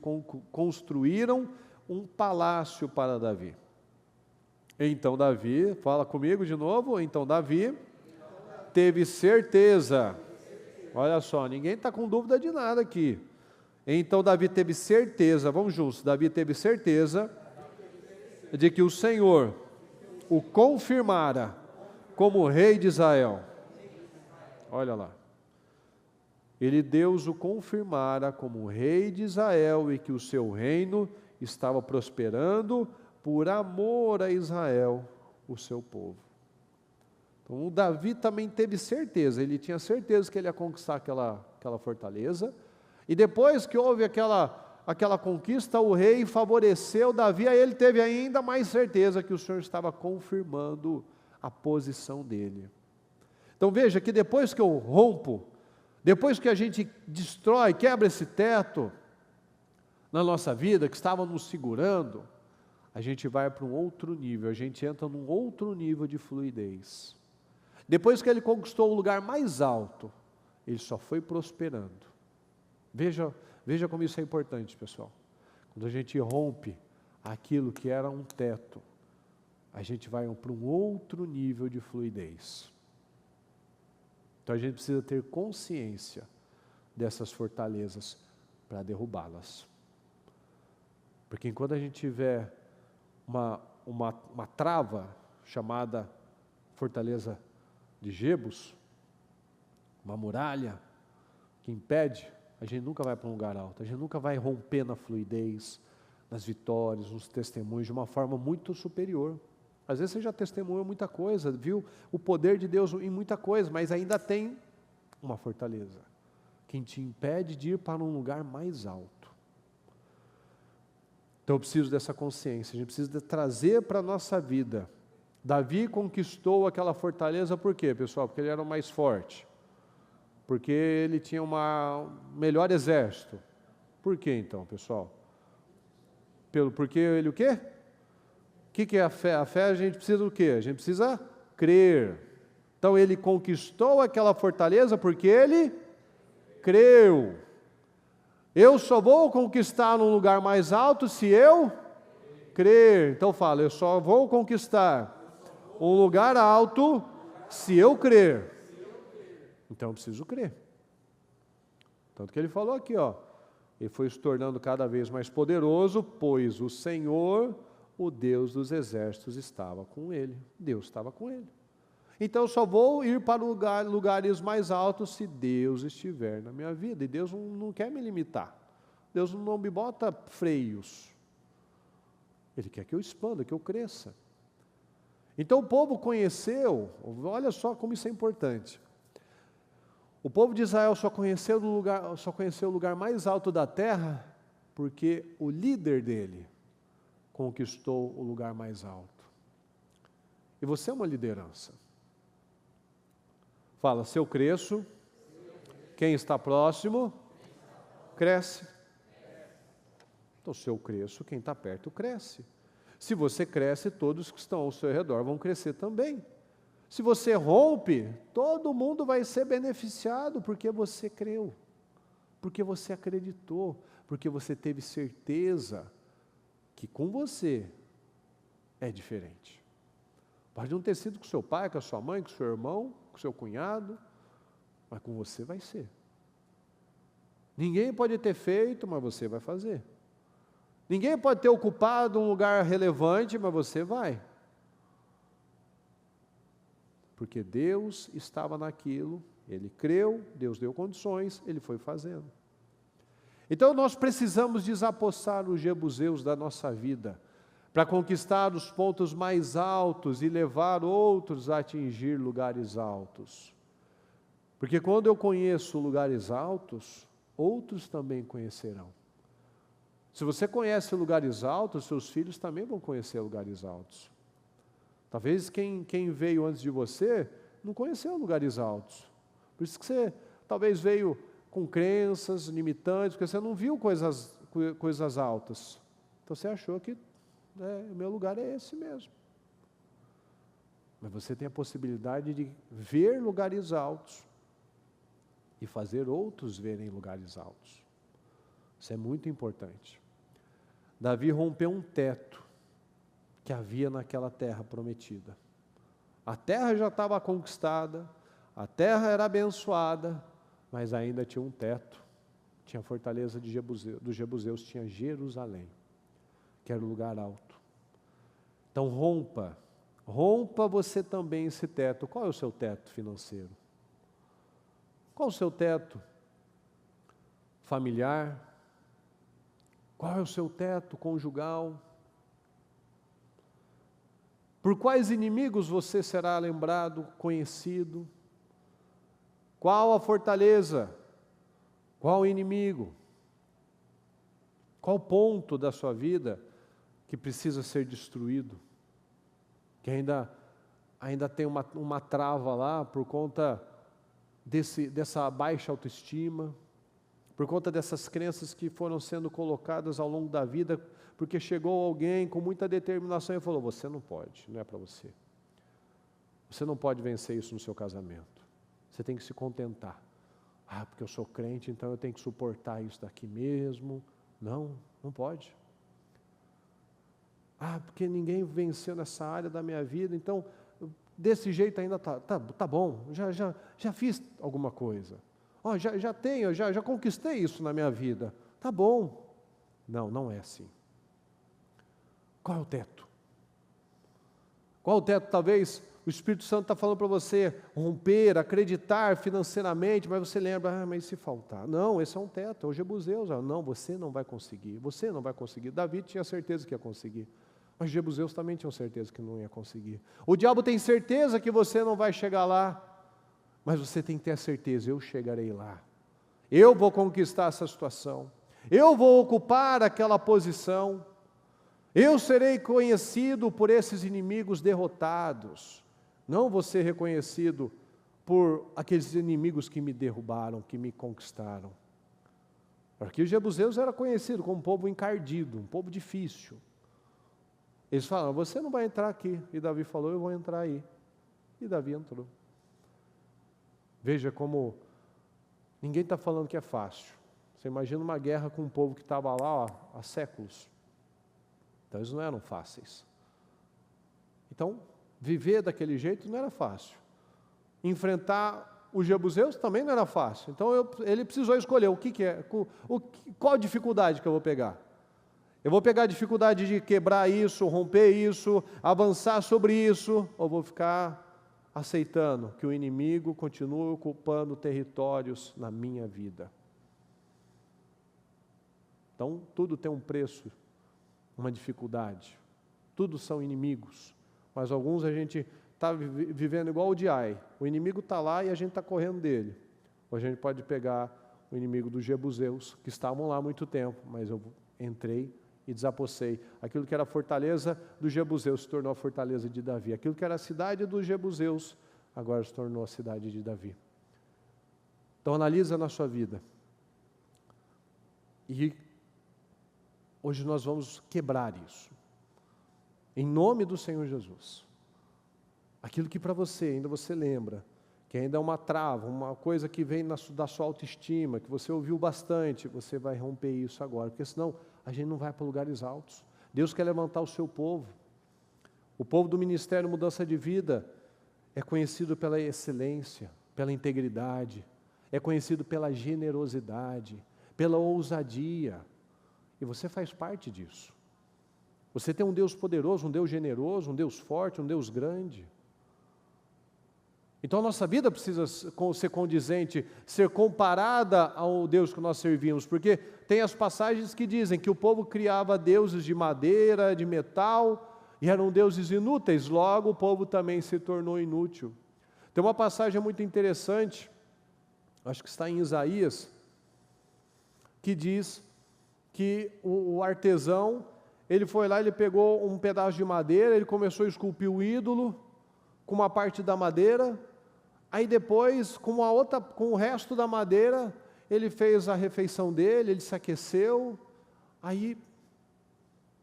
construíram um palácio para Davi. Então Davi, fala comigo de novo, então Davi teve certeza. Olha só, ninguém está com dúvida de nada aqui. Então Davi teve certeza, vamos juntos, Davi teve certeza de que o Senhor o confirmara como rei de Israel. Olha lá. Deus o confirmara como rei de Israel e que o seu reino estava prosperando por amor a Israel, o seu povo. Então o Davi também teve certeza, ele tinha certeza que ele ia conquistar aquela fortaleza, e depois que houve aquela conquista, o rei favoreceu Davi, aí ele teve ainda mais certeza que o Senhor estava confirmando a posição dele. Então veja que depois que eu rompo, depois que a gente destrói, quebra esse teto na nossa vida, que estava nos segurando, a gente vai para um outro nível, a gente entra num outro nível de fluidez. Depois que ele conquistou o lugar mais alto, ele só foi prosperando. Veja como isso é importante, pessoal. Quando a gente rompe aquilo que era um teto, a gente vai para um outro nível de fluidez. Então a gente precisa ter consciência dessas fortalezas para derrubá-las. Porque enquanto a gente tiver uma trava chamada fortaleza de Jebus, uma muralha que impede, a gente nunca vai para um lugar alto, a gente nunca vai romper na fluidez, nas vitórias, nos testemunhos de uma forma muito superior. Às vezes você já testemunhou muita coisa, viu o poder de Deus em muita coisa, mas ainda tem uma fortaleza que te impede de ir para um lugar mais alto. Então eu preciso dessa consciência, a gente precisa trazer para a nossa vida. Davi conquistou aquela fortaleza por quê, pessoal? Porque ele era o mais forte. Porque ele tinha um melhor exército. Por quê então, pessoal? Porque ele o quê? O que é a fé? A fé a gente precisa do quê? A gente precisa crer. Então ele conquistou aquela fortaleza porque ele creu. Eu só vou conquistar um lugar mais alto se eu crer. Então fala, eu só vou conquistar um lugar alto se eu crer. Então eu preciso crer. Tanto que ele falou aqui, ele foi se tornando cada vez mais poderoso, pois o Senhor, o Deus dos exércitos, estava com ele. Deus estava com ele. Então eu só vou ir para lugares mais altos se Deus estiver na minha vida. E Deus não quer me limitar. Deus não me bota freios. Ele quer que eu expanda, que eu cresça. Então o povo conheceu, olha só como isso é importante. O povo de Israel só conheceu o lugar mais alto da terra porque o líder dele conquistou o lugar mais alto. E você é uma liderança. Fala, se eu cresço, quem está próximo, cresce. Então, se eu cresço, quem está perto, cresce. Se você cresce, todos que estão ao seu redor vão crescer também. Se você rompe, todo mundo vai ser beneficiado porque você creu, porque você acreditou, porque você teve certeza que com você é diferente. Pode não ter sido com seu pai, com a sua mãe, com o seu irmão, com o seu cunhado, mas com você vai ser. Ninguém pode ter feito, mas você vai fazer. Ninguém pode ter ocupado um lugar relevante, mas você vai. Porque Deus estava naquilo, ele creu, Deus deu condições, ele foi fazendo. Então nós precisamos desapossar os jebuseus da nossa vida, para conquistar os pontos mais altos e levar outros a atingir lugares altos. Porque quando eu conheço lugares altos, outros também conhecerão. Se você conhece lugares altos, seus filhos também vão conhecer lugares altos. Talvez quem veio antes de você não conheceu lugares altos. Por isso que você talvez veio com crenças limitantes, porque você não viu coisas altas. Então você achou que o meu lugar é esse mesmo. Mas você tem a possibilidade de ver lugares altos e fazer outros verem lugares altos. Isso é muito importante. Davi rompeu um teto. que havia naquela terra prometida. A terra já estava conquistada, a terra era abençoada, mas ainda tinha um teto, tinha a fortaleza dos Jebuseus, tinha Jerusalém, que era o lugar alto. Então rompa você também esse teto. Qual é o seu teto financeiro? Qual é o seu teto familiar? Qual é o seu teto conjugal? Por quais inimigos você será lembrado, conhecido? Qual a fortaleza? Qual o inimigo? Qual ponto da sua vida que precisa ser destruído? Que ainda tem uma trava lá por conta dessa baixa autoestima, por conta dessas crenças que foram sendo colocadas ao longo da vida, porque chegou alguém com muita determinação e falou: você não pode, não é para você. Você não pode vencer isso no seu casamento. Você tem que se contentar. Ah, porque eu sou crente, então eu tenho que suportar isso daqui mesmo. Não, não pode. Ah, porque ninguém venceu nessa área da minha vida, então desse jeito ainda tá bom, já fiz alguma coisa. Oh, já conquistei isso na minha vida. Tá bom. Não, não é assim. Qual é o teto? Qual é o teto? Talvez o Espírito Santo está falando para você romper, acreditar financeiramente, mas você lembra, mas se faltar? Não, esse é um teto, é o Jebuseus. Não, você não vai conseguir, você não vai conseguir. Davi tinha certeza que ia conseguir, mas os Jebuseus também tinham certeza que não ia conseguir. O diabo tem certeza que você não vai chegar lá, mas você tem que ter a certeza: eu chegarei lá, eu vou conquistar essa situação, eu vou ocupar aquela posição, eu serei conhecido por esses inimigos derrotados, não vou ser reconhecido por aqueles inimigos que me derrubaram, que me conquistaram. Porque os Jebuseus era conhecido como um povo encardido, um povo difícil. Eles falaram: você não vai entrar aqui. E Davi falou: eu vou entrar aí. E Davi entrou. Veja como ninguém está falando que é fácil. Você imagina uma guerra com um povo que estava lá há séculos. Então eles não eram fáceis. Então, viver daquele jeito não era fácil. Enfrentar os Jebuseus também não era fácil. Então ele precisou escolher o que é, qual a dificuldade que eu vou pegar. Eu vou pegar a dificuldade de quebrar isso, romper isso, avançar sobre isso, ou vou ficar aceitando que o inimigo continue ocupando territórios na minha vida? Então, tudo tem um preço, uma dificuldade. Tudo são inimigos. Mas alguns a gente está vivendo igual o Diai. O inimigo está lá e a gente está correndo dele. Ou a gente pode pegar o inimigo dos Jebuseus, que estavam lá há muito tempo, mas eu entrei e desapossei. Aquilo que era a fortaleza dos Jebuseus se tornou a fortaleza de Davi. Aquilo que era a cidade dos Jebuseus agora se tornou a cidade de Davi. Então analisa na sua vida. E hoje nós vamos quebrar isso. Em nome do Senhor Jesus. Aquilo que para você ainda você lembra, que ainda é uma trava, uma coisa que vem da sua autoestima, que você ouviu bastante, você vai romper isso agora, porque senão a gente não vai para lugares altos. Deus quer levantar o seu povo. O povo do Ministério Mudança de Vida é conhecido pela excelência, pela integridade, é conhecido pela generosidade, pela ousadia, e você faz parte disso. Você tem um Deus poderoso, um Deus generoso, um Deus forte, um Deus grande. Então a nossa vida precisa ser condizente, ser comparada ao Deus que nós servimos, porque tem as passagens que dizem que o povo criava deuses de madeira, de metal, e eram deuses inúteis, logo o povo também se tornou inútil. Tem uma passagem muito interessante, acho que está em Isaías, que diz que o artesão, ele foi lá, ele pegou um pedaço de madeira, ele começou a esculpir o ídolo com uma parte da madeira, aí depois, com o resto da madeira, ele fez a refeição dele, ele se aqueceu, aí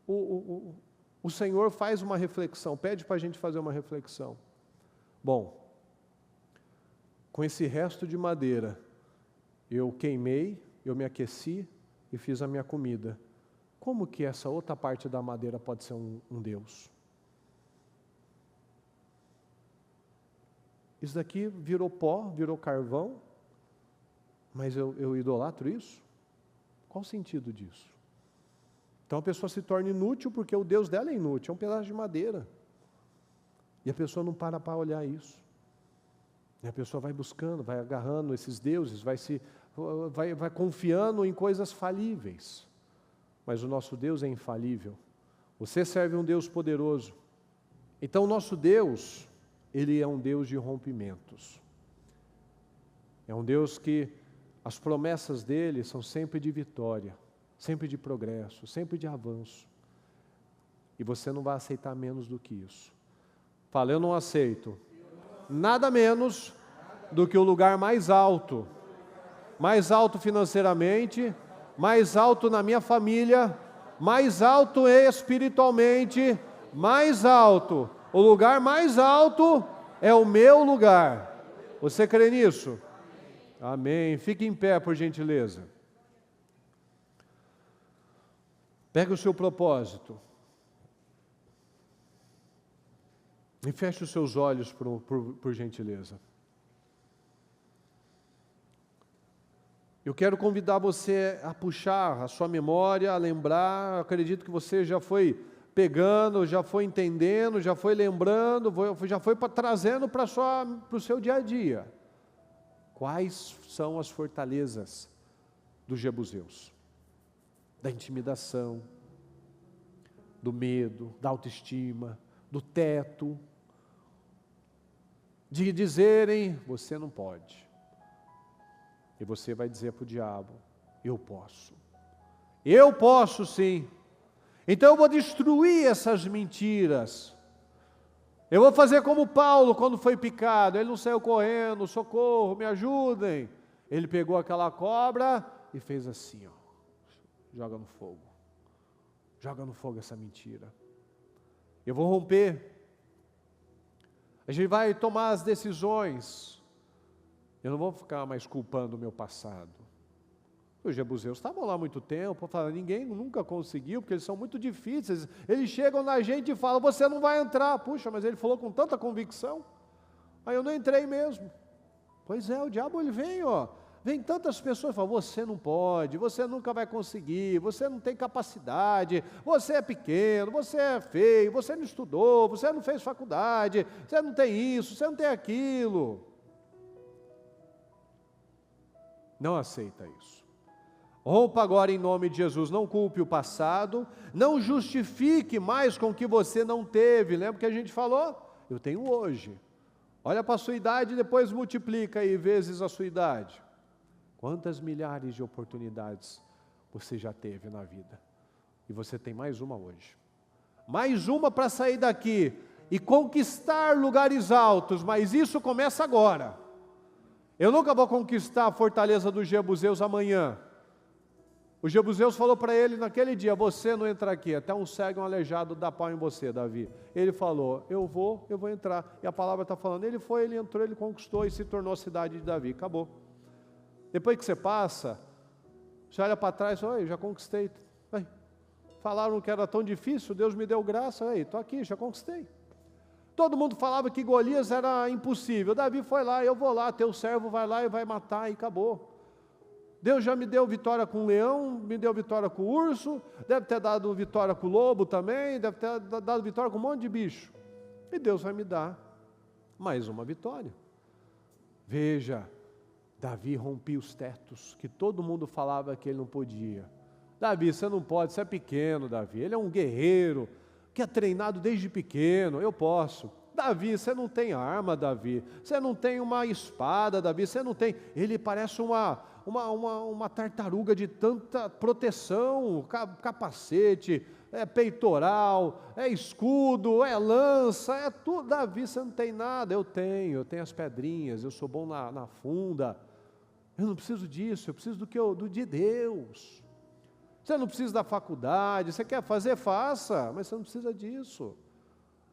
o Senhor faz uma reflexão, pede para a gente fazer uma reflexão. Bom, com esse resto de madeira, eu queimei, eu me aqueci e fiz a minha comida. Como que essa outra parte da madeira pode ser um Deus? Isso daqui virou pó, virou carvão, mas eu idolatro isso? Qual o sentido disso? Então a pessoa se torna inútil porque o Deus dela é inútil, é um pedaço de madeira. E a pessoa não para olhar isso. E a pessoa vai buscando, vai agarrando esses deuses, vai confiando em coisas falíveis. Mas o nosso Deus é infalível. Você serve um Deus poderoso. Então o nosso Deus, Ele é um Deus de rompimentos. É um Deus que as promessas dele são sempre de vitória, sempre de progresso, sempre de avanço. E você não vai aceitar menos do que isso. Fala, eu não aceito nada menos do que o lugar mais alto financeiramente, mais alto na minha família, mais alto espiritualmente, mais alto. O lugar mais alto é o meu lugar. Você crê nisso? Amém. Fique em pé, por gentileza. Pega o seu propósito. E feche os seus olhos, por gentileza. Eu quero convidar você a puxar a sua memória, a lembrar. Eu acredito que você já foi pegando, já foi entendendo, já foi lembrando, já foi trazendo para o seu dia a dia. Quais são as fortalezas dos jebuseus? Da intimidação, do medo, da autoestima, do teto, de dizerem, você não pode. E você vai dizer para o diabo, eu posso. Eu posso sim. Então eu vou destruir essas mentiras. Eu vou fazer como Paulo quando foi picado. Ele não saiu correndo, socorro, me ajudem. Ele pegou aquela cobra e fez assim, ó, joga no fogo. Joga no fogo essa mentira. Eu vou romper. A gente vai tomar as decisões. Eu não vou ficar mais culpando o meu passado. Os jebuseus estavam lá há muito tempo, falando, ninguém nunca conseguiu, porque eles são muito difíceis. Eles chegam na gente e falam, você não vai entrar. Puxa, mas ele falou com tanta convicção. Aí eu não entrei mesmo. Pois é, o diabo ele vem, ó. Vem tantas pessoas e falam, você não pode, você nunca vai conseguir, você não tem capacidade, você é pequeno, você é feio, você não estudou, você não fez faculdade, você não tem isso, você não tem aquilo. Não aceita isso. Rompa agora em nome de Jesus, não culpe o passado, não justifique mais com o que você não teve. Lembra que a gente falou? Eu tenho hoje. Olha para a sua idade e depois multiplica aí vezes a sua idade. Quantas milhares de oportunidades você já teve na vida? E você tem mais uma hoje. Mais uma para sair daqui e conquistar lugares altos, mas isso começa agora. Eu nunca vou conquistar a fortaleza dos jebuseus amanhã. Os jebuseus falou para ele naquele dia, você não entra aqui, até um cego e um aleijado dá pau em você, Davi. Ele falou, eu vou entrar. E a palavra está falando, ele foi, ele entrou, ele conquistou e se tornou a cidade de Davi, acabou. Depois que você passa, você olha para trás, oi, já conquistei. Ai, falaram que era tão difícil, Deus me deu graça, estou aqui, já conquistei. Todo mundo falava que Golias era impossível, Davi foi lá, eu vou lá, teu servo vai lá e vai matar e acabou. Deus já me deu vitória com o leão, me deu vitória com o urso, deve ter dado vitória com o lobo também, deve ter dado vitória com um monte de bicho. E Deus vai me dar mais uma vitória. Veja, Davi rompia os tetos, que todo mundo falava que ele não podia. Davi, você não pode, você é pequeno, Davi. Ele é um guerreiro, que é treinado desde pequeno, eu posso. Davi, você não tem arma, Davi. Você não tem uma espada, Davi. Você não tem... Ele parece uma tartaruga de tanta proteção, capacete, peitoral, escudo, lança, tudo. Davi, você não tem nada. Eu tenho as pedrinhas, eu sou bom na funda. Eu não preciso disso, eu preciso do de Deus. Você não precisa da faculdade, você quer fazer, faça, mas você não precisa disso.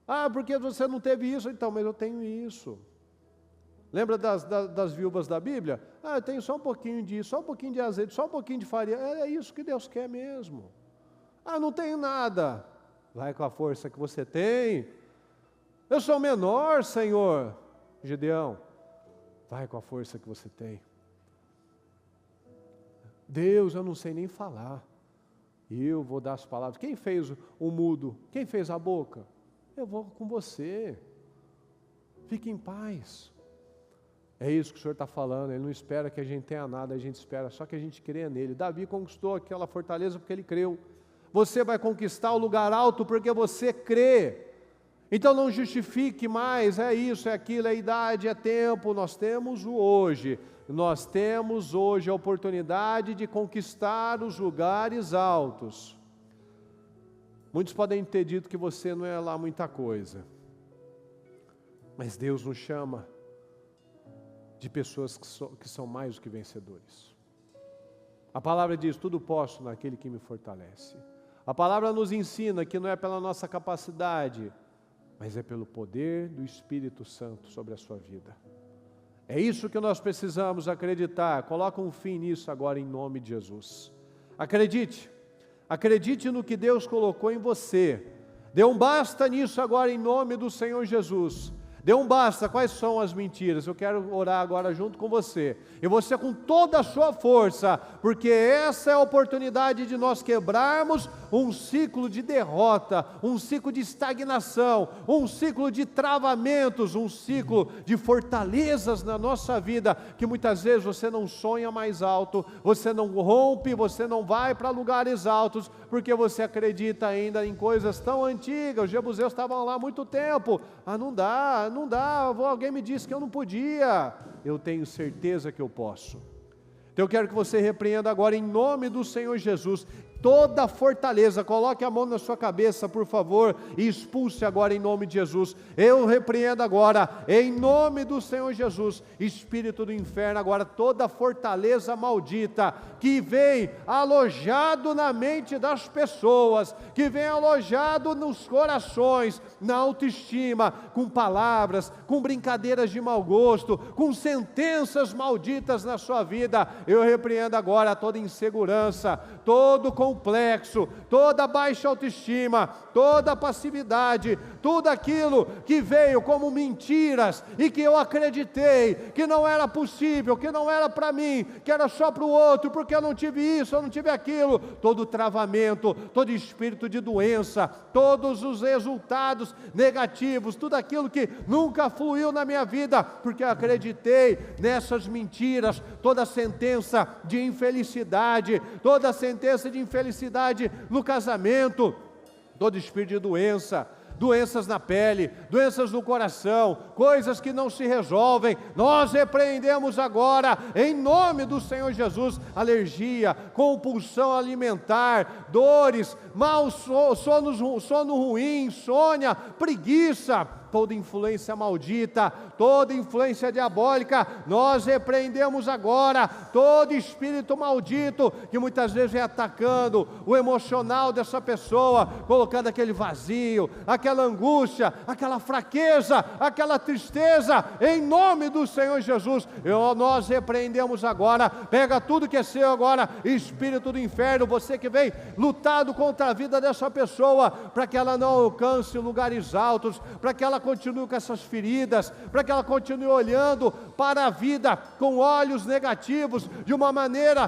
Ah, porque você não teve isso, então, mas eu tenho isso. Lembra das viúvas da Bíblia? Ah, eu tenho só um pouquinho disso, só um pouquinho de azeite, só um pouquinho de farinha. É isso que Deus quer mesmo. Ah, não tenho nada. Vai com a força que você tem. Eu sou menor, Senhor. Gideão, vai com a força que você tem. Deus, eu não sei nem falar. Eu vou dar as palavras. Quem fez o mudo? Quem fez a boca? Eu vou com você. Fique em paz. É isso que o Senhor está falando. Ele não espera que a gente tenha nada, a gente espera só que a gente creia nele. Davi conquistou aquela fortaleza porque ele creu. Você vai conquistar o lugar alto porque você crê. Então não justifique mais, é isso, é aquilo, é idade, é tempo. Nós temos o hoje. Nós temos hoje a oportunidade de conquistar os lugares altos. Muitos podem ter dito que você não é lá muita coisa. Mas Deus nos chama de pessoas que são mais do que vencedores. A palavra diz, tudo posso naquele que me fortalece. A palavra nos ensina que não é pela nossa capacidade, mas é pelo poder do Espírito Santo sobre a sua vida. É isso que nós precisamos acreditar. Coloca um fim nisso agora em nome de Jesus. Acredite no que Deus colocou em você. Dê um basta nisso agora em nome do Senhor Jesus. Dê um basta, quais são as mentiras? Eu quero orar agora junto com você. E você com toda a sua força, porque essa é a oportunidade de nós quebrarmos um ciclo de derrota, um ciclo de estagnação, um ciclo de travamentos, um ciclo de fortalezas na nossa vida, que muitas vezes você não sonha mais alto, você não rompe, você não vai para lugares altos, porque você acredita ainda em coisas tão antigas. Os jebuseus estavam lá há muito tempo. Não dá, alguém me disse que eu não podia. Eu tenho certeza que eu posso. Então eu quero que você repreenda agora em nome do Senhor Jesus toda fortaleza. Coloque a mão na sua cabeça, por favor, e expulse agora em nome de Jesus. Eu repreendo agora em nome do Senhor Jesus, espírito do inferno, agora toda fortaleza maldita que vem alojado na mente das pessoas, que vem alojado nos corações, na autoestima, com palavras, com brincadeiras de mau gosto, com sentenças malditas na sua vida. Eu repreendo agora toda insegurança, todo complexo, toda baixa autoestima, toda passividade, tudo aquilo que veio como mentiras e que eu acreditei que não era possível, que não era para mim, que era só para o outro, porque eu não tive isso, eu não tive aquilo, todo travamento, todo espírito de doença, todos os resultados negativos, tudo aquilo que nunca fluiu na minha vida, porque eu acreditei nessas mentiras, toda sentença de infelicidade, toda sentença de infelicidade no casamento, todo espírito de doença, doenças na pele, doenças no coração, coisas que não se resolvem, nós repreendemos agora, em nome do Senhor Jesus, alergia, compulsão alimentar, dores, mau sono ruim, insônia, preguiça, toda influência maldita, toda influência diabólica, nós repreendemos agora, todo espírito maldito, que muitas vezes vem atacando o emocional dessa pessoa, colocando aquele vazio, aquela angústia, aquela fraqueza, aquela tristeza, em nome do Senhor Jesus, nós repreendemos agora, pega tudo que é seu agora, espírito do inferno, você que vem lutado contra a vida dessa pessoa, para que ela não alcance lugares altos, para que ela continue com essas feridas, para que ela continue olhando para a vida com olhos negativos, de uma maneira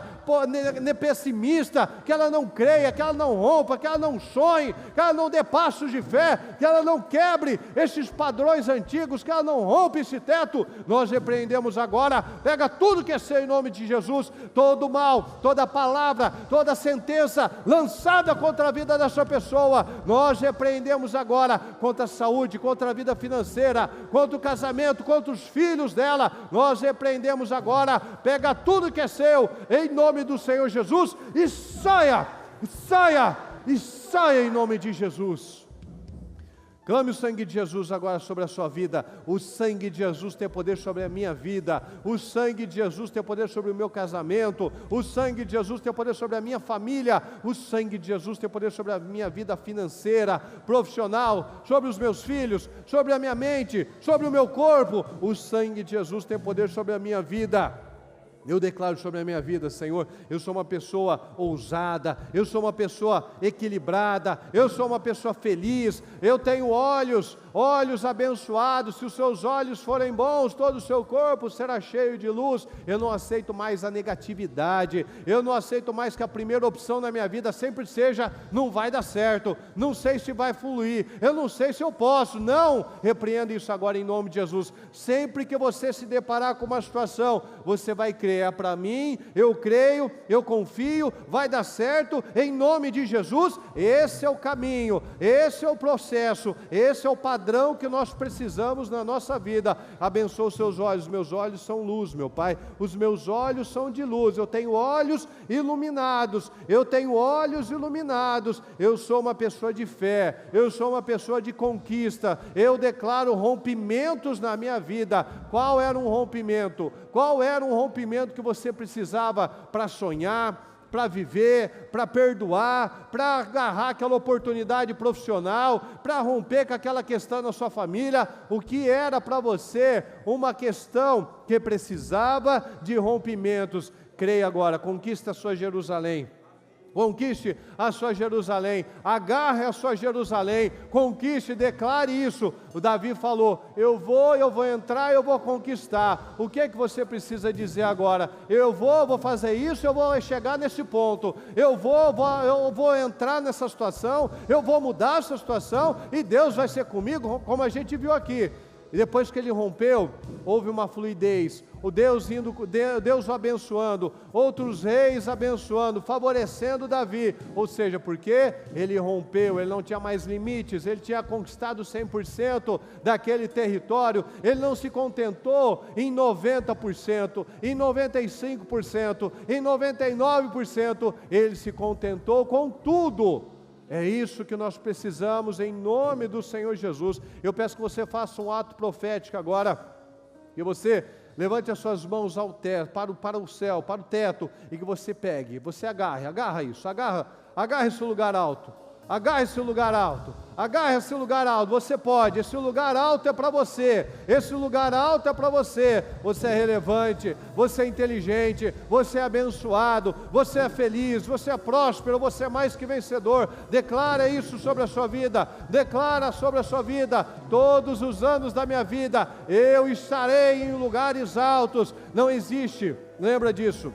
pessimista, que ela não creia, que ela não rompa, que ela não sonhe, que ela não dê passos de fé, que ela não quebre esses padrões antigos, que ela não rompa esse teto. Nós repreendemos agora, pega tudo que é seu em nome de Jesus, todo mal, toda palavra, toda sentença lançada contra a vida dessa pessoa, nós repreendemos agora contra a saúde, contra a vida financeira, contra o casamento, contra os filhos dela, nós repreendemos agora, pega tudo que é seu, em nome do Senhor Jesus, e saia em nome de Jesus. Clame o sangue de Jesus agora sobre a sua vida. O sangue de Jesus tem poder sobre a minha vida. O sangue de Jesus tem poder sobre o meu casamento. O sangue de Jesus tem poder sobre a minha família. O sangue de Jesus tem poder sobre a minha vida financeira, profissional, sobre os meus filhos, sobre a minha mente, sobre o meu corpo. O sangue de Jesus tem poder sobre a minha vida. Eu declaro sobre a minha vida, Senhor, eu sou uma pessoa ousada, eu sou uma pessoa equilibrada, eu sou uma pessoa feliz, eu tenho olhos olhos abençoados. Se os seus olhos forem bons, todo o seu corpo será cheio de luz. Eu não aceito mais a negatividade, eu não aceito mais que a primeira opção na minha vida sempre seja: não vai dar certo, não sei se vai fluir, eu não sei se eu posso. Não, repreenda isso agora em nome de Jesus. Sempre que você se deparar com uma situação, você vai crer: é para mim, eu creio, eu confio, vai dar certo, em nome de Jesus. Esse é o caminho, esse é o processo, esse é o padrão que nós precisamos na nossa vida. Abençoa os seus olhos. Meus olhos são luz, meu Pai, os meus olhos são de luz, eu tenho olhos iluminados, eu tenho olhos iluminados, eu sou uma pessoa de fé, eu sou uma pessoa de conquista, eu declaro rompimentos na minha vida. Qual era um rompimento? Qual era um rompimento que você precisava para sonhar, para viver, para perdoar, para agarrar aquela oportunidade profissional, para romper com aquela questão na sua família? O que era para você uma questão que precisava de rompimentos? Creia agora, conquista a sua Jerusalém. Conquiste a sua Jerusalém, agarre a sua Jerusalém, conquiste, declare isso. O Davi falou: eu vou entrar, eu vou conquistar. O que é que você precisa dizer agora? Eu vou fazer isso, eu vou chegar nesse ponto, eu vou entrar nessa situação, eu vou mudar essa situação, e Deus vai ser comigo, como a gente viu aqui. E depois que ele rompeu, houve uma fluidez, Deus o abençoando, outros reis abençoando, favorecendo Davi. Ou seja, porque ele rompeu, ele não tinha mais limites, ele tinha conquistado 100% daquele território. Ele não se contentou em 90%, em 95%, em 99%, ele se contentou com tudo. É isso que nós precisamos em nome do Senhor Jesus. Eu peço que você faça um ato profético agora, que você levante as suas mãos ao teto, para o céu, para o teto, e que você pegue, você agarra isso, agarra esse lugar alto, agarre esse lugar alto, agarre esse lugar alto. Você pode, esse lugar alto é para você, esse lugar alto é para você. Você é relevante, você é inteligente, você é abençoado, você é feliz, você é próspero, você é mais que vencedor. Declara isso sobre a sua vida, declara sobre a sua vida: todos os anos da minha vida eu estarei em lugares altos. Não existe, lembra disso.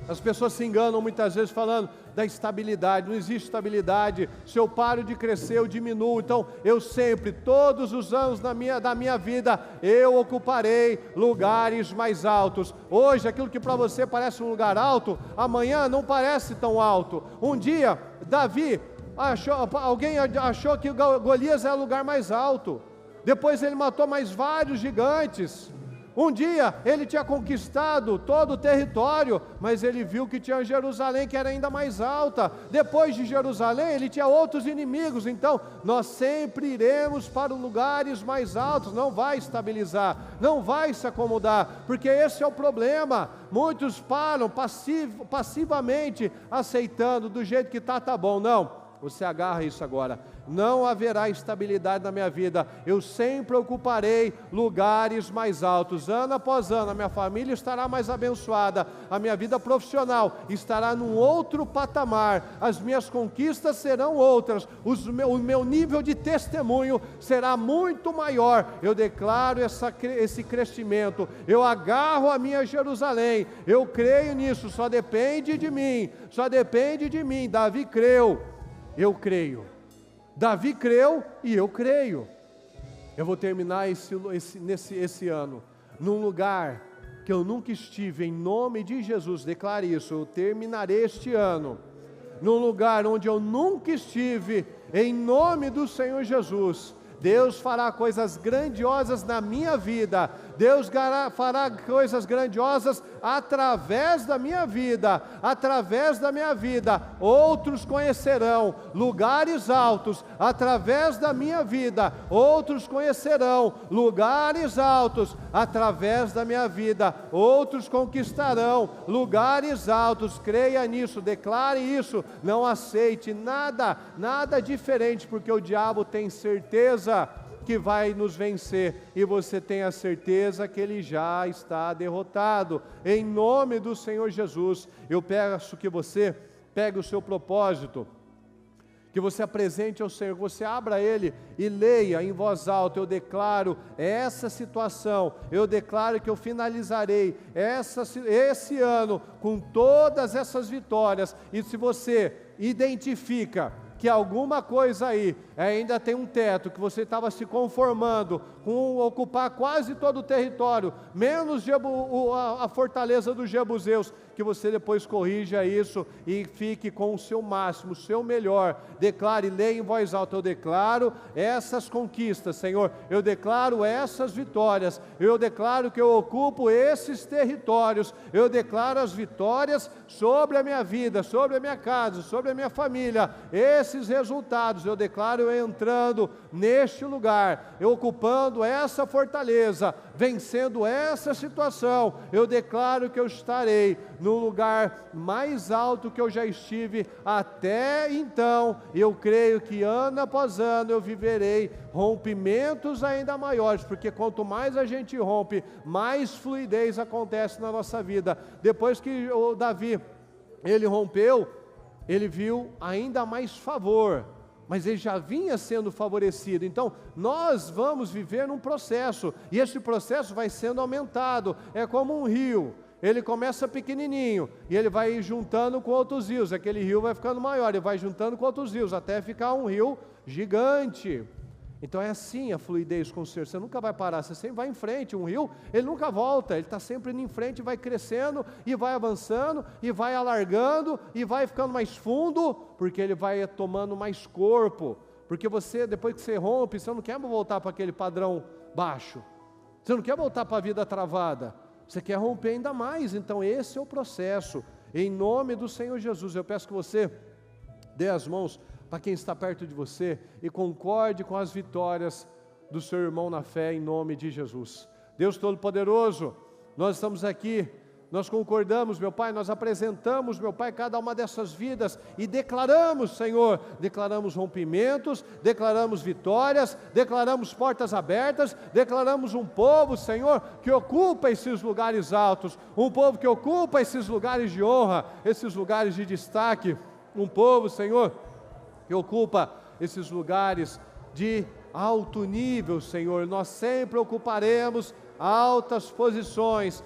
As pessoas se enganam muitas vezes falando da estabilidade. Não existe estabilidade. Se eu paro de crescer, eu diminuo. Então, eu sempre, todos os anos da minha vida, eu ocuparei lugares mais altos. Hoje, aquilo que para você parece um lugar alto, amanhã não parece tão alto. Um dia, alguém achou que Golias era o lugar mais alto. Depois ele matou mais vários gigantes. Um dia ele tinha conquistado todo o território, mas ele viu que tinha Jerusalém, que era ainda mais alta. Depois de Jerusalém ele tinha outros inimigos. Então nós sempre iremos para lugares mais altos. Não vai estabilizar, não vai se acomodar, porque esse é o problema. Muitos param passivamente, aceitando do jeito que tá bom. Não, você agarra isso agora. Não haverá estabilidade na minha vida. Eu sempre ocuparei lugares mais altos. Ano após ano, a minha família estará mais abençoada. A minha vida profissional estará num outro patamar. As minhas conquistas serão outras. O meu nível de testemunho será muito maior. Eu declaro esse crescimento. Eu agarro a minha Jerusalém. Eu creio nisso. Só depende de mim. Só depende de mim. Davi creu. Eu creio. Davi creu e eu creio. Eu vou terminar esse ano num lugar que eu nunca estive, em nome de Jesus. Declare isso: eu terminarei este ano num lugar onde eu nunca estive, em nome do Senhor Jesus. Deus fará coisas grandiosas na minha vida. Deus fará coisas grandiosas através da minha vida. Através da minha vida, outros conhecerão lugares altos. Através da minha vida, outros conhecerão lugares altos. Através da minha vida, outros conquistarão lugares altos. Creia nisso, declare isso. Não aceite nada diferente, porque o diabo tem certeza que vai nos vencer, e você tem a certeza que ele já está derrotado. Em nome do Senhor Jesus, eu peço que você pegue o seu propósito, que você apresente ao Senhor, que você abra ele e leia em voz alta: eu declaro essa situação, eu declaro que eu finalizarei esse ano com todas essas vitórias. E se você identifica que alguma coisa aí ainda tem um teto, que você estava se conformando com ocupar quase todo o território, menos a fortaleza dos jebuseus, que você depois corrija isso e fique com o seu máximo, o seu melhor. Declare, leia em voz alta: eu declaro essas conquistas, Senhor, eu declaro essas vitórias, eu declaro que eu ocupo esses territórios, eu declaro as vitórias sobre a minha vida, sobre a minha casa, sobre a minha família, esses resultados, eu declaro eu entrando neste lugar, eu ocupando essa fortaleza, vencendo essa situação. Eu declaro que eu estarei no lugar mais alto que eu já estive até então. Eu creio que ano após ano eu viverei rompimentos ainda maiores, porque quanto mais a gente rompe, mais fluidez acontece na nossa vida. Depois que o Davi, ele rompeu, ele viu ainda mais favor, mas ele já vinha sendo favorecido. Então nós vamos viver num processo, e esse processo vai sendo aumentado. É como um rio, ele começa pequenininho, e ele vai juntando com outros rios, aquele rio vai ficando maior, ele vai juntando com outros rios, até ficar um rio gigante. Então é assim a fluidez com o Senhor, você nunca vai parar, você sempre vai em frente. Um rio, ele nunca volta, ele está sempre indo em frente, vai crescendo, e vai avançando, e vai alargando, e vai ficando mais fundo, porque ele vai tomando mais corpo, porque você, depois que você rompe, você não quer voltar para aquele padrão baixo, você não quer voltar para a vida travada, você quer romper ainda mais. Então esse é o processo. Em nome do Senhor Jesus, eu peço que você dê as mãos para quem está perto de você e concorde com as vitórias do seu irmão na fé, em nome de Jesus. Deus Todo-Poderoso, nós estamos aqui, nós concordamos, meu Pai, nós apresentamos, meu Pai, cada uma dessas vidas e declaramos, Senhor, declaramos rompimentos, declaramos vitórias, declaramos portas abertas, declaramos um povo, Senhor, que ocupa esses lugares altos, um povo que ocupa esses lugares de honra, esses lugares de destaque, um povo, Senhor, que ocupa esses lugares de alto nível, Senhor. Nós sempre ocuparemos altas posições,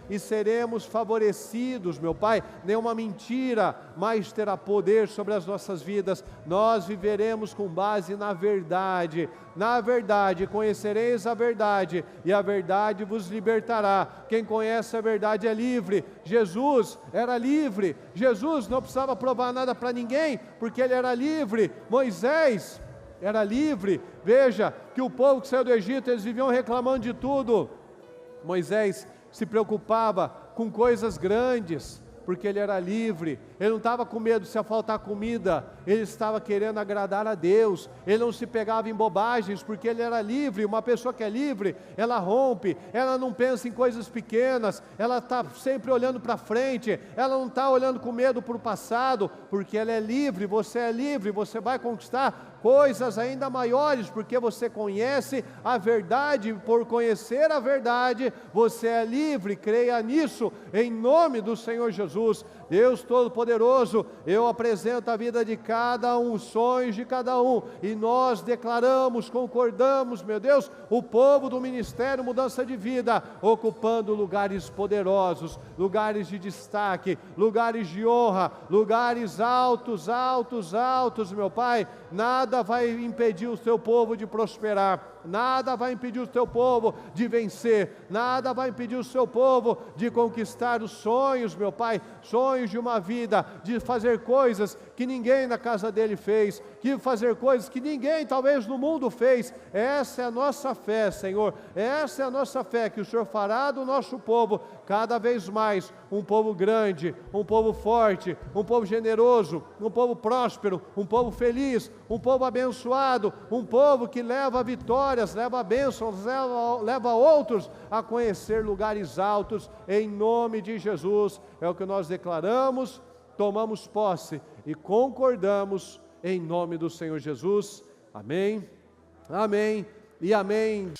e seremos favorecidos, meu Pai. Nenhuma mentira mais terá poder sobre as nossas vidas. Nós viveremos com base na verdade. Na verdade, conhecereis a verdade, e a verdade vos libertará. Quem conhece a verdade é livre. Jesus era livre, Jesus não precisava provar nada para ninguém, porque ele era livre. Moisés era livre. Veja que o povo que saiu do Egito, eles viviam reclamando de tudo. Moisés se preocupava com coisas grandes, porque ele era livre. Ele não estava com medo se faltar comida, ele estava querendo agradar a Deus. Ele não se pegava em bobagens, porque ele era livre. Uma pessoa que é livre, ela rompe, ela não pensa em coisas pequenas, ela está sempre olhando para frente, ela não está olhando com medo para o passado, porque ela é livre. Você é livre, você vai conquistar coisas ainda maiores, porque você conhece a verdade. Por conhecer a verdade, você é livre. Creia nisso, em nome do Senhor Jesus. Deus Todo-Poderoso, eu apresento a vida de cada um, os sonhos de cada um, e nós declaramos, concordamos, meu Deus, o povo do Ministério Mudança de Vida, ocupando lugares poderosos, lugares de destaque, lugares de honra, lugares altos, meu Pai. Nada vai impedir o teu povo de prosperar, nada vai impedir o teu povo de vencer, nada vai impedir o seu povo de conquistar os sonhos, meu Pai, sonhos de uma vida, de fazer coisas que ninguém na casa dele fez, de fazer coisas que ninguém talvez no mundo fez. Essa é a nossa fé, Senhor, essa é a nossa fé, que o Senhor fará do nosso povo cada vez mais um povo grande, um povo forte, um povo generoso, um povo próspero, um povo feliz, um povo abençoado, um povo que leva vitórias, leva bênçãos, leva outros a conhecer lugares altos, em nome de Jesus. É o que nós declaramos, tomamos posse e concordamos em nome do Senhor Jesus. Amém, amém e amém.